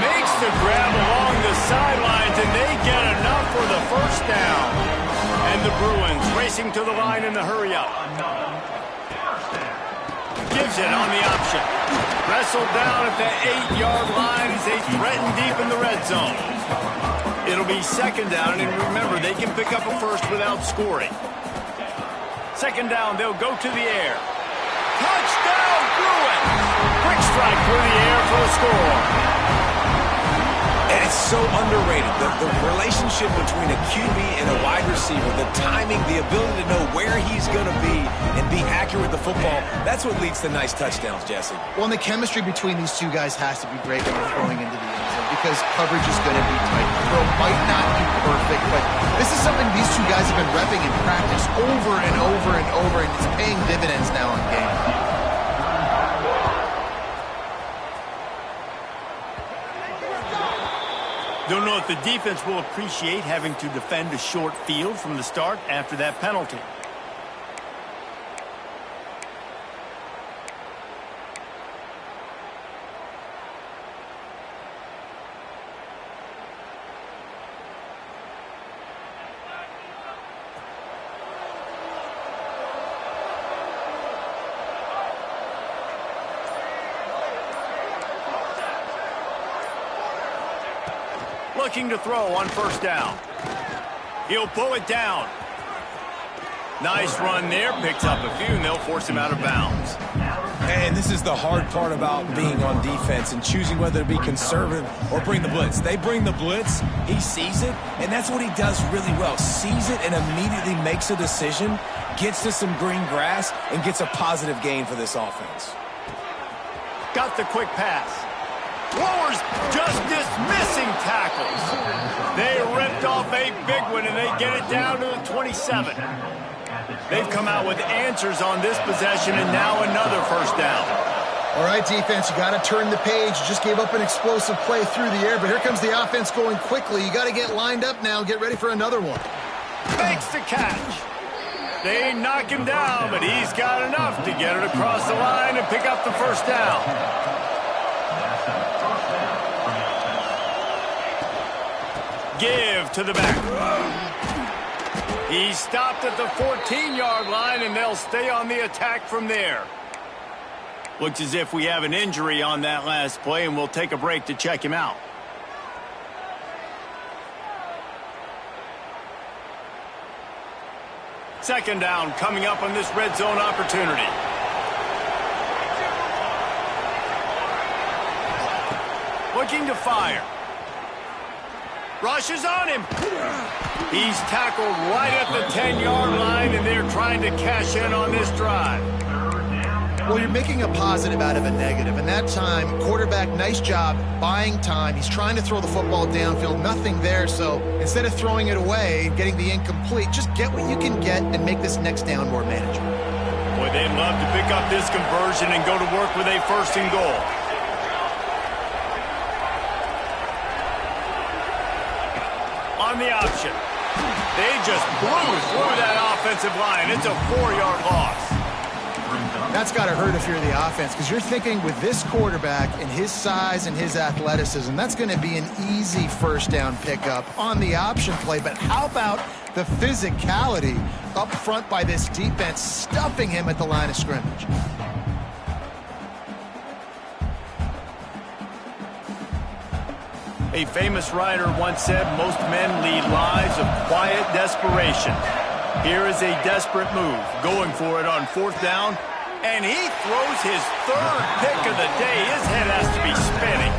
Makes the grab along the sidelines, and they get enough for the 1st down. And the Bruins racing to the line in the hurry-up. Gives it on the option. Wrestled down at the 8-yard line as they threaten deep in the red zone. It'll be 2nd down, and remember, they can pick up a 1st without scoring. 2nd down, they'll go to the air. Touchdown, Bruins! Quick strike through the air for a score. And it's so underrated. The relationship between a QB and a wide receiver, the timing, the ability to know where he's going to be and be accurate with the football, that's what leads to nice touchdowns, Jesse. Well, and the chemistry between these two guys has to be great when they're throwing into the end zone because coverage is going to be tight. The throw might not be perfect, but this is something these two guys have been repping in practice over and over and over, and it's paying dividends now in game. Don't know if the defense will appreciate having to defend a short field from the start after that penalty. looking to throw on first down. He'll pull it down. Nice run there. Picks up a few, and they'll force him out of bounds. And this is the hard part about being on defense and choosing whether to be conservative or bring the blitz. They bring the blitz, he sees it, and that's what he does really well. Sees it and immediately makes a decision, gets to some green grass, and gets a positive gain for this offense. Got the quick pass. Lowers just dismissing tackles. They ripped off a big one, and they get it down to the 27. They've come out with answers on this possession, and now another first down. All right, defense, you got to turn the page. You just gave up an explosive play through the air, but here comes the offense going quickly. You got to get lined up now, get ready for another one. Makes the catch. They knock him down, but he's got enough to get it across the line and pick up the first down. Give to the back. He stopped at the 14-yard line, and they'll stay on the attack from there. Looks as if we have an injury on that last play, and we'll take a break to check him out. Second down coming up on this red zone opportunity. Looking to fire. Rushes on him. He's tackled right at the 10-yard line, and they're trying to cash in on this drive. Well, you're making a positive out of a negative, and that time, quarterback, nice job buying time. He's trying to throw the football downfield, nothing there, so instead of throwing it away, getting the incomplete, just get what you can get and make this next down more manageable. Boy, they'd love to pick up this conversion and go to work with a first and goal. On the option. They just blew through that offensive line. It's a 4-yard loss. That's got to hurt if you're the offense, because you're thinking with this quarterback and his size and his athleticism, that's going to be an easy first down pickup on the option play. But how about the physicality up front by this defense, stuffing him at the line of scrimmage? A famous writer once said, most men lead lives of quiet desperation. Here is a desperate move, going for it on fourth down, and he throws his third pick of the day. His head has to be spinning.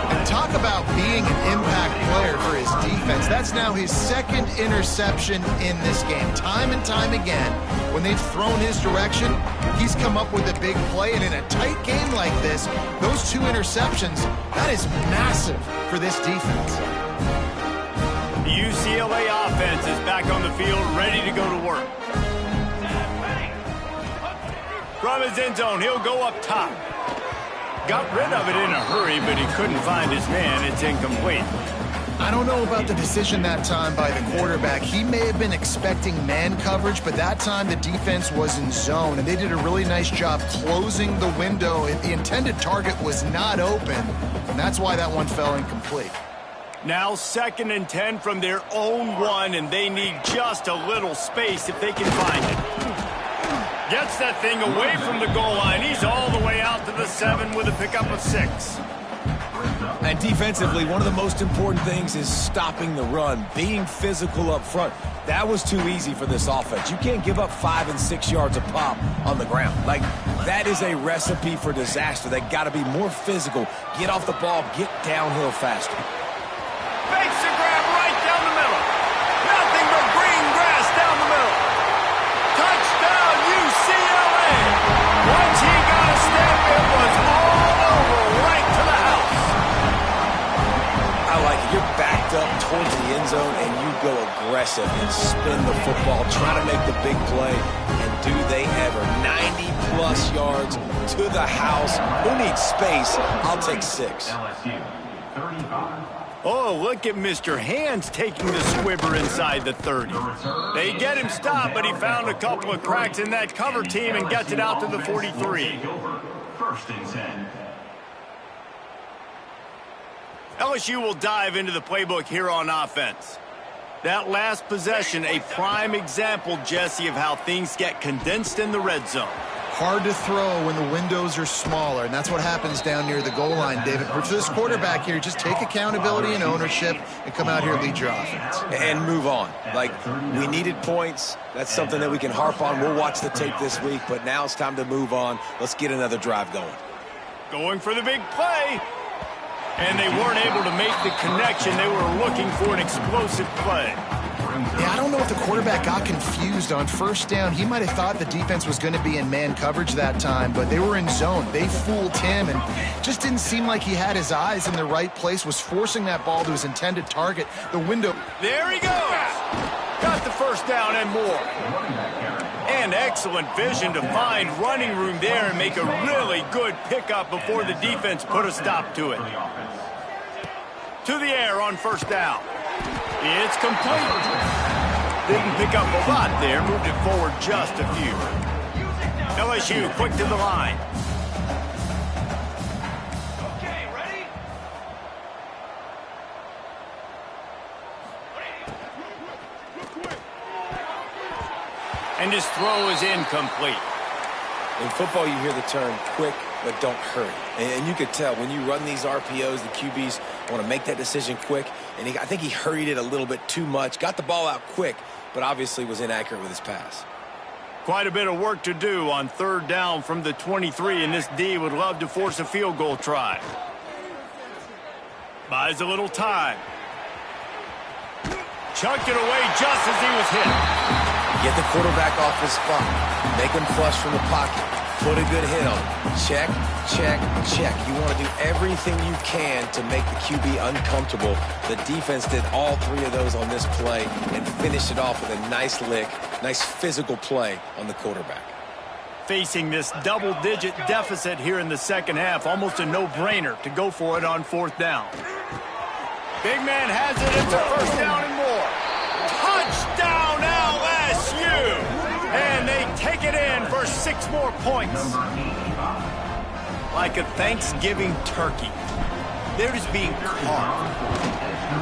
And talk about being an impact player for his defense. That's now his second interception in this game. Time and time again, when they've thrown his direction, he's come up with a big play, and in a tight game like this, those two interceptions, that is massive for this defense. The UCLA offense is back on the field, ready to go to work. From his end zone, he'll go up top. Got rid of it in a hurry, but he couldn't find his man. It's incomplete. I don't know about the decision that time by the quarterback. He may have been expecting man coverage, but that time the defense was in zone, and they did a really nice job closing the window. The intended target was not open, and that's why that one fell incomplete. Now 2nd and 10 from their own 1, and they need just a little space if they can find it. Gets that thing away from the goal line. He's all the way out to the 7 with a pickup of 6. And defensively, one of the most important things is stopping the run, being physical up front. That was too easy for this offense. You can't give up 5 and 6 yards a pop on the ground. Like, that is a recipe for disaster. They got to be more physical, get off the ball, get downhill faster. Fakes the grab right down the middle. Nothing but green grass down the middle. Touchdown, UCLA. Once he got a step, it was all over, right to the house. I like it. You're backed up towards the end zone, and you go aggressive and spin the football, try to make the big play, and do they ever. 90-plus yards to the house. Who needs space? I'll take 6. LSU 35. Oh, look at Mr. Hands taking the squibber inside the 30. They get him stopped, but he found a couple of cracks in that cover team and gets it out to the 43. 1st and 10. LSU will dive into the playbook here on offense. That last possession, a prime example, Jesse, of how things get condensed in the red zone. Hard to throw when the windows are smaller, and that's what happens down near the goal line, David. But for this quarterback here, just take accountability and ownership and come out here and lead your offense. And move on. Like, we needed points. That's something that we can harp on. We'll watch the tape this week, but now it's time to move on. Let's get another drive going. Going for the big play. And they weren't able to make the connection. They were looking for an explosive play. Yeah, I don't know if the quarterback got confused on first down. He might have thought the defense was going to be in man coverage that time, but they were in zone. They fooled him and just didn't seem like he had his eyes in the right place, was forcing that ball to his intended target. The window. There he goes. Got the first down and more. And excellent vision to find running room there and make a really good pickup before the defense put a stop to it. To the air on first down. It's complete. Didn't pick up a lot there. Moved it forward just a few. LSU quick to the line. Okay, ready? And his throw is incomplete. In football, you hear the term quick, but don't hurry. And you could tell when you run these RPOs, the QBs want to make that decision quick. And I think he hurried it a little bit too much. Got the ball out quick, but obviously was inaccurate with his pass. Quite a bit of work to do on third down from the 23, and this D would love to force a field goal try. Buys a little time. Chucked it away just as he was hit. Get the quarterback off his spot. Make him flush from the pocket. Put a good hit on him. Check, check, check. You want to do everything you can to make the QB uncomfortable. The defense did all three of those on this play and finished it off with a nice lick, nice physical play on the quarterback. Facing this double-digit deficit here in the second half, almost a no-brainer to go for it on fourth down. Big man has it. It's a first down and more. Touchdown LSU! And they take it in for 6 more points. Like a Thanksgiving turkey. They're just being caught.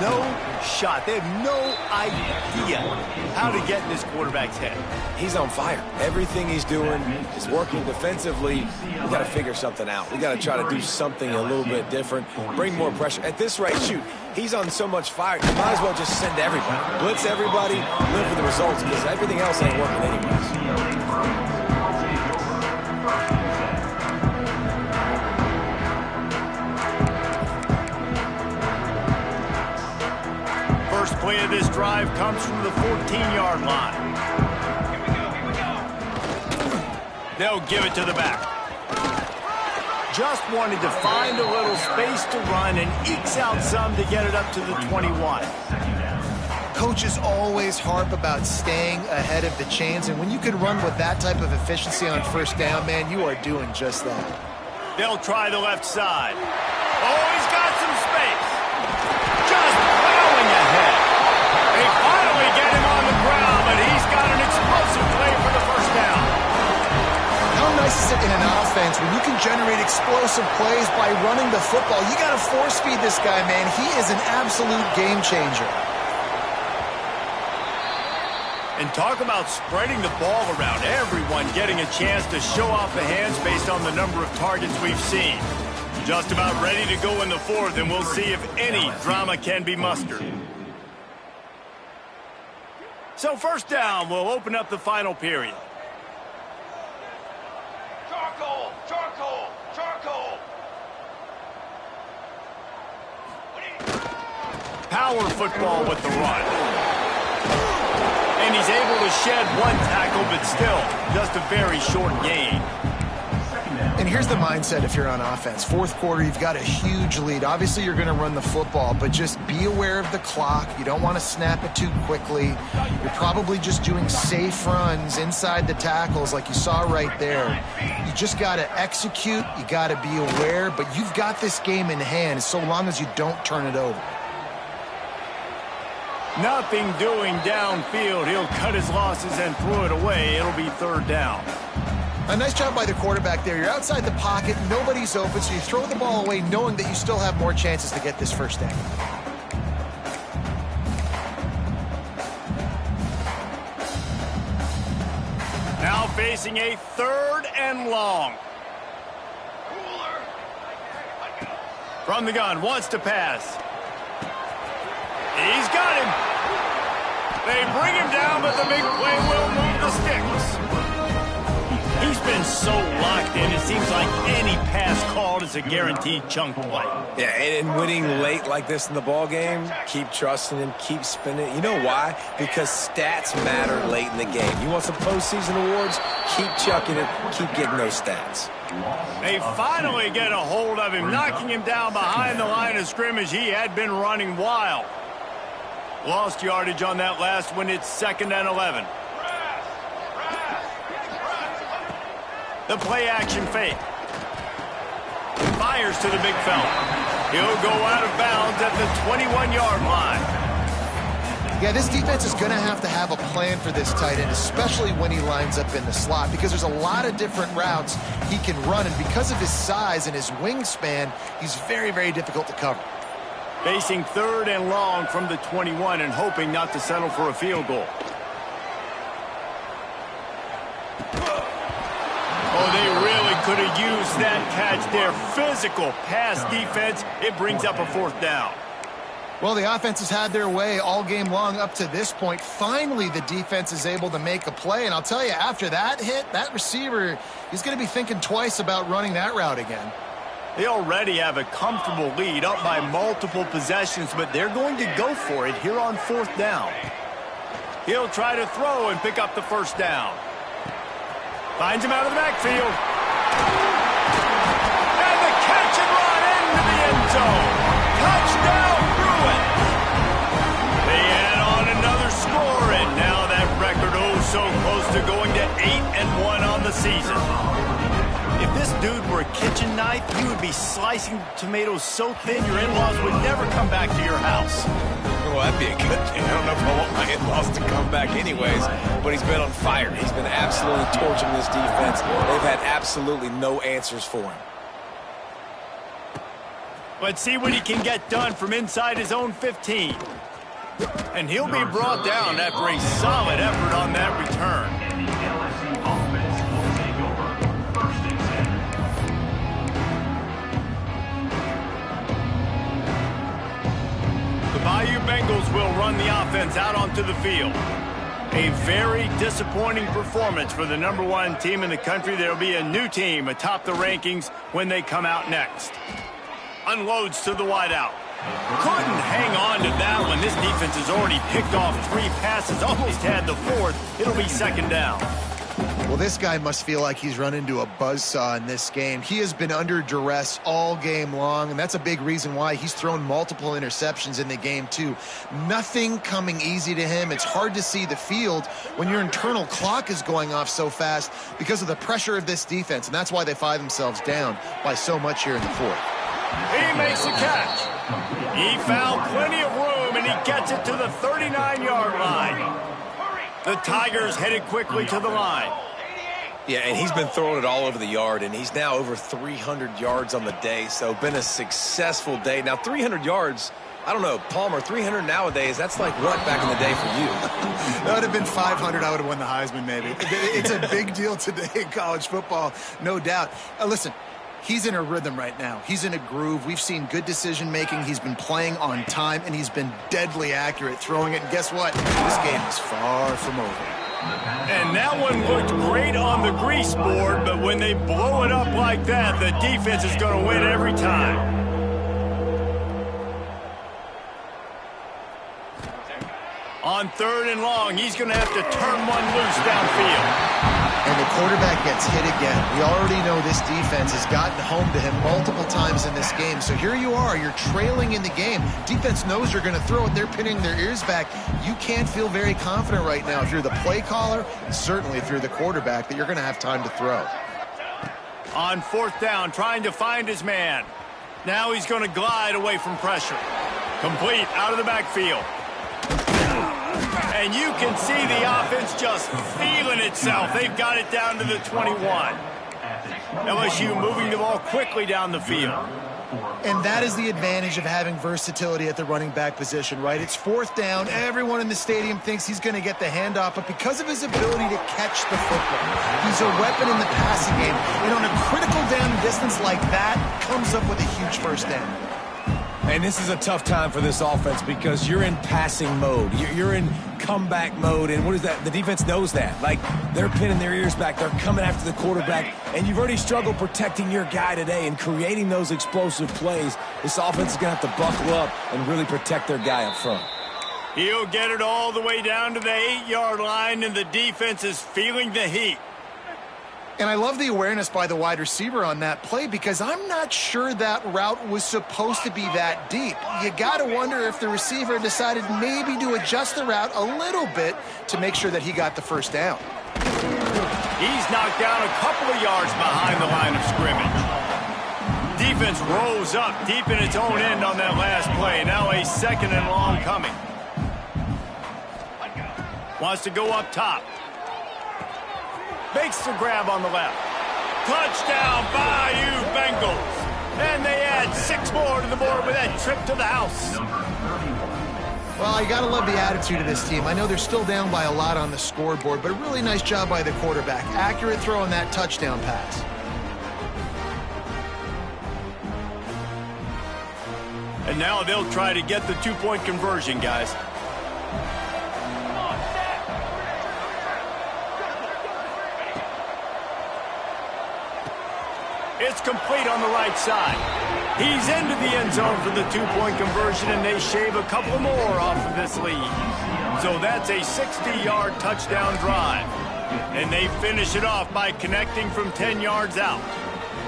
No shot. They have no idea how to get in this quarterback's head. He's on fire. Everything he's doing is working defensively. We got to figure something out. We got to try to do something a little bit different. Bring more pressure. At this rate, shoot, he's on so much fire. You might as well just send everybody. Blitz everybody, live for the results, because everything else ain't working anyways. First play of this drive comes from the 14-yard line. Here we go. They'll give it to the back. Just wanted to find a little space to run and ekes out some to get it up to the 21. Coaches always harp about staying ahead of the chains, and when you can run with that type of efficiency on first down, man, you are doing just that. They'll try the left side. Oh, he's got some space. Just plowing ahead. They finally get him on the ground, but he's got an explosive play for the first down. How nice is it in an offense when you can generate explosive plays by running the football? You got to force feed this guy, man. He is an absolute game changer. And talk about spreading the ball around. Everyone getting a chance to show off the hands based on the number of targets we've seen. Just about ready to go in the fourth, and we'll see if any drama can be mustered. So first down, we'll open up the final period. Charcoal, charcoal, charcoal. Power football with the run. And he's able to shed one tackle, but still just a very short gain. And here's the mindset if you're on offense. Fourth quarter, you've got a huge lead. Obviously, you're going to run the football, but just be aware of the clock. You don't want to snap it too quickly. You're probably just doing safe runs inside the tackles like you saw right there. You just got to execute. You got to be aware, but you've got this game in hand so long as you don't turn it over. Nothing doing downfield. He'll cut his losses and throw it away. It'll be third down. A nice job by the quarterback there. You're outside the pocket. Nobody's open, so you throw the ball away knowing that you still have more chances to get this first down. Now facing a 3rd and long. From the gun, wants to pass. He's got him. They bring him down, but the big play will move the sticks. He's been so locked in, it seems like any pass called is a guaranteed chunk play. Yeah, and winning late like this in the ball game, keep trusting him, keep spinning. You know why? Because stats matter late in the game. You want some postseason awards? Keep chucking it, keep getting those stats. They finally get a hold of him, knocking him down behind the line of scrimmage. He had been running wild. Lost yardage on that last one. It's 2nd and 11. The play action fake. Fires to the big fella. He'll go out of bounds at the 21-yard line. Yeah, this defense is going to have a plan for this tight end, especially when he lines up in the slot, because there's a lot of different routes he can run, and because of his size and his wingspan, he's very, very difficult to cover. Facing 3rd and long from the 21 and hoping not to settle for a field goal. Oh, they really could have used that catch there. Physical pass defense. It brings up a 4th down. Well, the offense has had their way all game long up to this point. Finally, the defense is able to make a play. And I'll tell you, after that hit, that receiver, he's going to be thinking twice about running that route again. They already have a comfortable lead up by multiple possessions, but they're going to go for it here on 4th down. He'll try to throw and pick up the 1st down. Finds him out of the backfield. And the catch and run into the end zone. Touchdown, Bruin. They add on another score, and now that record so close to going to 8-1 on the season. If this dude were a kitchen knife, he would be slicing tomatoes so thin your in-laws would never come back to your house. Well, that'd be a good thing. I don't know if I want my in-laws to come back anyways, but he's been on fire. He's been absolutely torching this defense. They've had absolutely no answers for him. Let's see what he can get done from inside his own 15. And he'll be brought down after a solid effort on that return. And the LSU offense will take over 1st and 10. The Bayou Bengals will run the offense out onto the field. A very disappointing performance for the #1 team in the country. There'll be a new team atop the rankings when they come out next. Unloads to the wideout. Couldn't hang on to that one. This defense has already picked off 3 passes, almost had the 4th. It'll be 2nd down. Well, this guy must feel like he's run into a buzzsaw in this game. He has been under duress all game long, and that's a big reason why he's thrown multiple interceptions in the game, too. Nothing coming easy to him. It's hard to see the field when your internal clock is going off so fast because of the pressure of this defense, and that's why they find themselves down by so much here in the 4th. He makes the catch. He found plenty of room, and he gets it to the 39-yard line. The Tigers headed quickly to the line. Yeah, and he's been throwing it all over the yard, and he's now over 300 yards on the day, so been a successful day. Now, 300 yards, I don't know, Palmer, 300 nowadays, that's like what back in the day for you? That would have been 500. I would have won the Heisman, maybe. It's a big deal today in college football, no doubt. Listen, he's in a rhythm right now. He's in a groove. We've seen good decision-making. He's been playing on time, and he's been deadly accurate throwing it. And guess what? This game is far from over. And that one looked great on the grease board, but when they blow it up like that, the defense is going to win every time. On 3rd and long, he's going to have to turn one loose downfield. And the quarterback gets hit again. We already know this defense has gotten home to him multiple times in this game. So here you are, you're trailing in the game. Defense knows you're going to throw it. They're pinning their ears back. You can't feel very confident right now if you're the play caller, and certainly if you're the quarterback, that you're going to have time to throw. On 4th down, trying to find his man. Now he's going to glide away from pressure. Complete out of the backfield. And you can see the offense just feeling itself. They've got it down to the 21. LSU moving the ball quickly down the field. And that is the advantage of having versatility at the running back position, right? It's fourth down. Everyone in the stadium thinks he's going to get the handoff, but because of his ability to catch the football, he's a weapon in the passing game. And on a critical down distance like that, comes up with a huge first down. And this is a tough time for this offense because you're in passing mode. You're in comeback mode, and what is that? The defense knows that. Like, they're pinning their ears back. They're coming after the quarterback, and you've already struggled protecting your guy today and creating those explosive plays. This offense is going to have to buckle up and really protect their guy up front. He'll get it all the way down to the 8-yard line, and the defense is feeling the heat. And I love the awareness by the wide receiver on that play because I'm not sure that route was supposed to be that deep. You got to wonder if the receiver decided maybe to adjust the route a little bit to make sure that he got the first down. He's knocked down a couple of yards behind the line of scrimmage. Defense rose up deep in its own end on that last play. Now a second and long coming. Wants to go up top. Makes the grab on the left. Touchdown, Bayou Bengals. And they add 6 more to the board with that trip to the house. Well, you got to love the attitude of this team. I know they're still down by a lot on the scoreboard, but a really nice job by the quarterback. Accurate throw on that touchdown pass. And now they'll try to get the 2-point conversion, guys. It's complete on the right side. He's into the end zone for the 2-point conversion, and they shave a couple more off of this lead. So that's a 60-yard touchdown drive. And they finish it off by connecting from 10 yards out.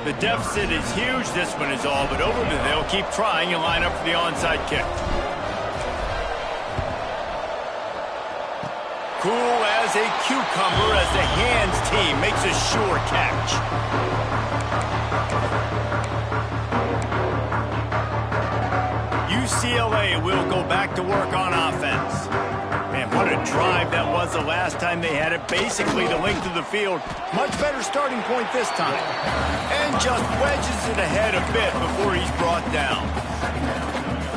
The deficit is huge. This one is all but over, but they'll keep trying and line up for the onside kick. Cool as a cucumber as the hands team makes a sure catch. UCLA will go back to work on offense. Man, what a drive that was the last time they had it. Basically the length of the field. Much better starting point this time. And just wedges it ahead a bit before he's brought down.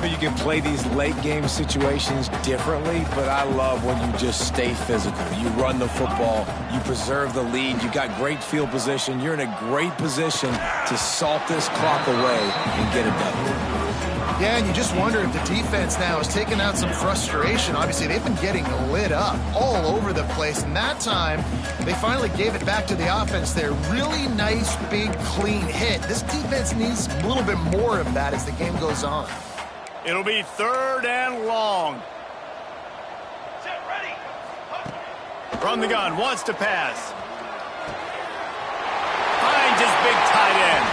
You can play these late game situations differently, but I love when you just stay physical. You run the football, you preserve the lead, you got great field position, you're in a great position to salt this clock away and get it done. Yeah, and you just wonder if the defense now is taking out some frustration. Obviously, they've been getting lit up all over the place, and that time they finally gave it back to the offense there. Really nice, big, clean hit. This defense needs a little bit more of that as the game goes on. It'll be 3rd and long. Set, ready. From the gun, wants to pass. Finds his big tight end.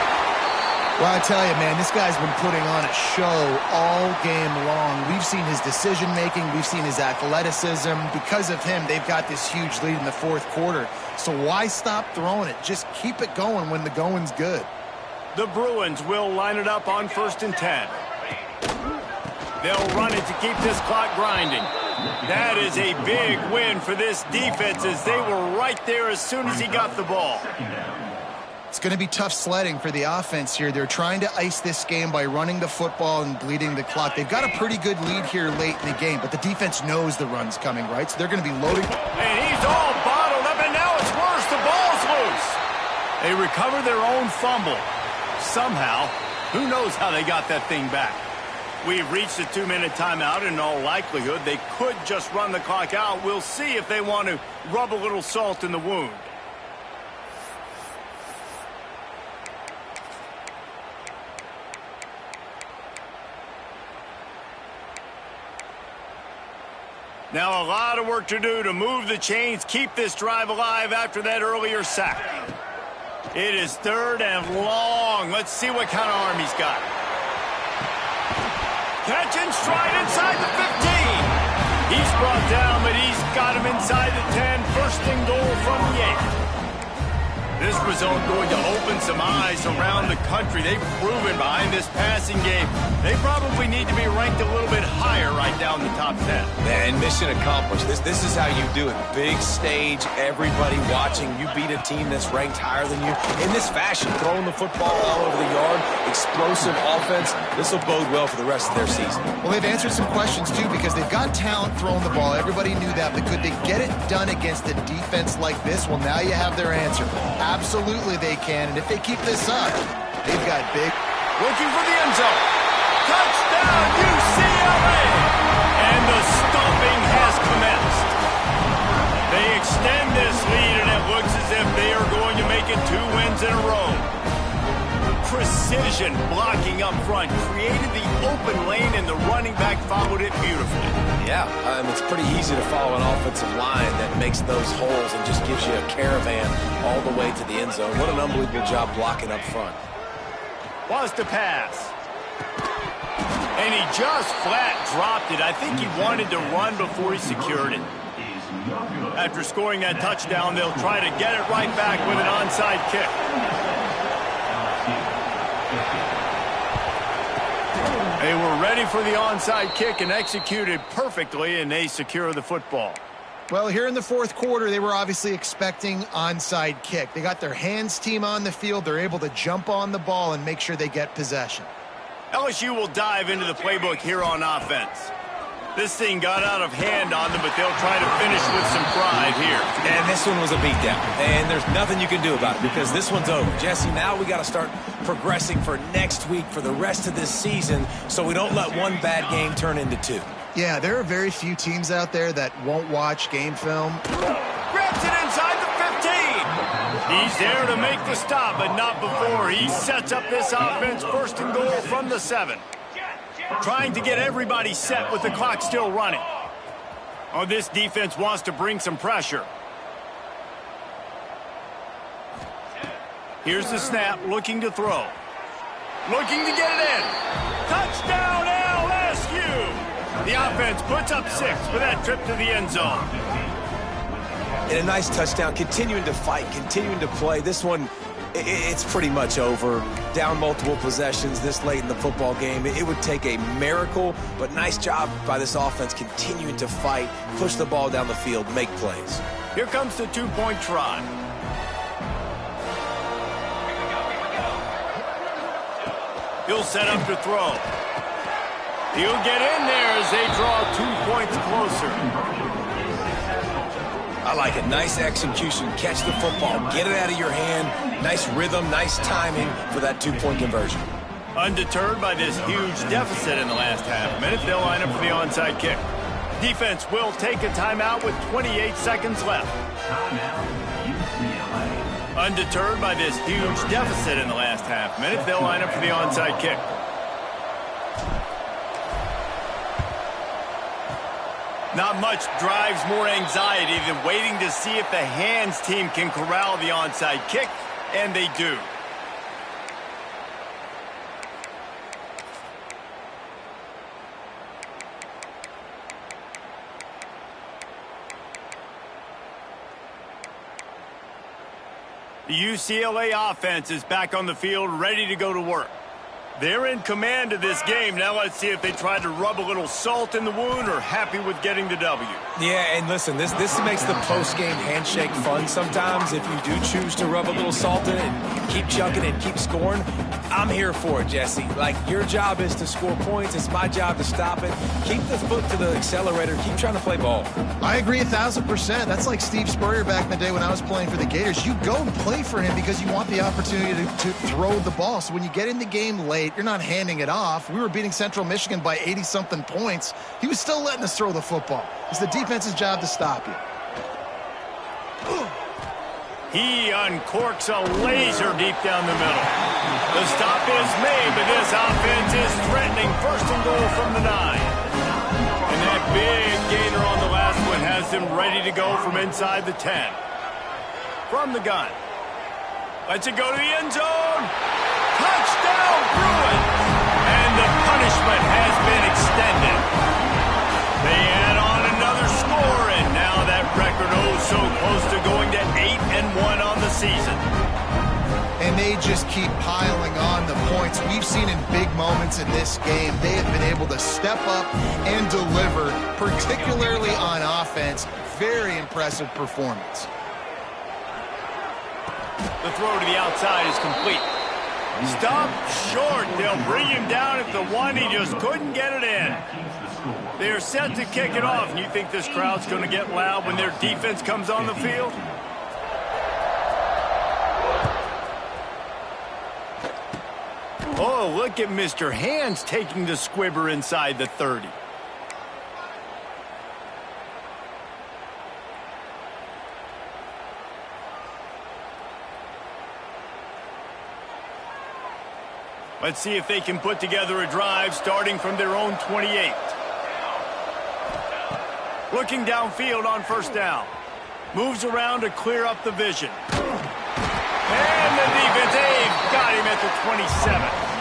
Well, I tell you, man, this guy's been putting on a show all game long. We've seen his decision-making. We've seen his athleticism. Because of him, they've got this huge lead in the 4th quarter. So why stop throwing it? Just keep it going when the going's good. The Bruins will line it up on 1st and 10. They'll run it to keep this clock grinding. That is a big win for this defense as they were right there as soon as he got the ball. It's going to be tough sledding for the offense here. They're trying to ice this game by running the football and bleeding the clock. They've got a pretty good lead here late in the game, but the defense knows the run's coming, right? So they're going to be loading. And he's all bottled up, and now it's worse. The ball's loose. They recover their own fumble. Somehow, who knows how they got that thing back. We've reached a 2-minute timeout, and in all likelihood, they could just run the clock out. We'll see if they want to rub a little salt in the wound. Now a lot of work to do to move the chains, keep this drive alive after that earlier sack. It is 3rd and long. Let's see what kind of arm he's got. Catch and stride inside the 15. He's brought down, but he's got him inside the 10. 1st and goal from the 8. This result going to open some eyes around the country. They've proven behind this passing game, they probably need to be ranked a little bit higher right down the top 10. Man, mission accomplished. This is how you do it. Big stage, everybody watching. You beat a team that's ranked higher than you in this fashion, throwing the football all over the yard, explosive offense. This will bode well for the rest of their season. Well, they've answered some questions, too, because they've got talent throwing the ball. Everybody knew that, but could they get it done against a defense like this? Well, now you have their answer. Absolutely they can, and if they keep this up, they've got big. Looking for the end zone. Touchdown, UCLA! And the stomping has commenced. They extend this lead, and it looks as if they are going to make it 2 wins in a row. Precision blocking up front created the open lane, and the running back followed it beautifully. Yeah, it's pretty easy to follow an offensive line that makes those holes and just gives you a caravan all the way to the end zone. What an unbelievable job blocking up front. Was to pass. And he just flat dropped it. I think he wanted to run before he secured it. After scoring that touchdown, they'll try to get it right back with an onside kick. They were ready for the onside kick and executed perfectly, and they secure the football. Well, here in the fourth quarter, they were obviously expecting onside kick. They got their hands team on the field. They're able to jump on the ball and make sure they get possession. LSU will dive into the playbook here on offense. This thing got out of hand on them, but they'll try to finish with some pride here. And this one was a beatdown. And there's nothing you can do about it because this one's over. Jesse, now we got to start progressing for next week for the rest of this season so we don't let one bad game turn into 2. Yeah, there are very few teams out there that won't watch game film. Grabs it inside the 15. He's there to make the stop, but not before. He sets up this offense first and goal from the 7. Trying to get everybody set with the clock still running. Oh, this defense wants to bring some pressure. Here's the snap, looking to throw. Looking to get it in. Touchdown, LSU! The offense puts up 6 for that trip to the end zone. And a nice touchdown, continuing to fight, continuing to play. This one, it's pretty much over. Down multiple possessions this late in the football game. It would take a miracle, but nice job by this offense continuing to fight, push the ball down the field, make plays. Here comes the 2-point try. He'll set up to throw. He'll get in there as they draw 2 points closer. I like it. Nice execution. Catch the football. Get it out of your hand. Nice rhythm, nice timing for that 2-point conversion. Undeterred by this huge deficit in the last half minute, they'll line up for the onside kick. Defense will take a timeout with 28 seconds left. Undeterred by this huge deficit in the last half minute, they'll line up for the onside kick. Not much drives more anxiety than waiting to see if the hands team can corral the onside kick, and they do. The UCLA offense is back on the field, ready to go to work. They're in command of this game. Now let's see if they try to rub a little salt in the wound or happy with getting the W. Yeah, and listen, this makes the post-game handshake fun sometimes. If you do choose to rub a little salt in it and keep chucking and keep scoring, I'm here for it, Jesse. Like, your job is to score points. It's my job to stop it. Keep the foot to the accelerator. Keep trying to play ball. I agree 1,000%. That's like Steve Spurrier back in the day when I was playing for the Gators. You go and play for him because you want the opportunity to throw the ball. So when you get in the game late, you're not handing it off. We were beating Central Michigan by 80-something points. He was still letting us throw the football. It's the defense's job to stop you. He uncorks a laser deep down the middle. The stop is made, but this offense is threatening first and goal from the 9. And that big gainer on the last one has them ready to go from inside the 10. From the gun. Lets it go to the end zone. Touchdown, Bruins! And the punishment has been extended. They add on another score, and now that record so close to going to 8-1 on the season. they just keep piling on the points. We've seen in big moments in this game, they have been able to step up and deliver, particularly on offense. Very impressive performance. The throw to the outside is complete. Stop short. They'll bring him down at the one. He just couldn't get it in. They're set to kick it off. And you think this crowd's going to get loud when their defense comes on the field? Oh, look at Mr. Hands taking the squibber inside the 30. Let's see if they can put together a drive starting from their own 28. Looking downfield on first down. Moves around to clear up the vision. And the defense, they've got him at the 27.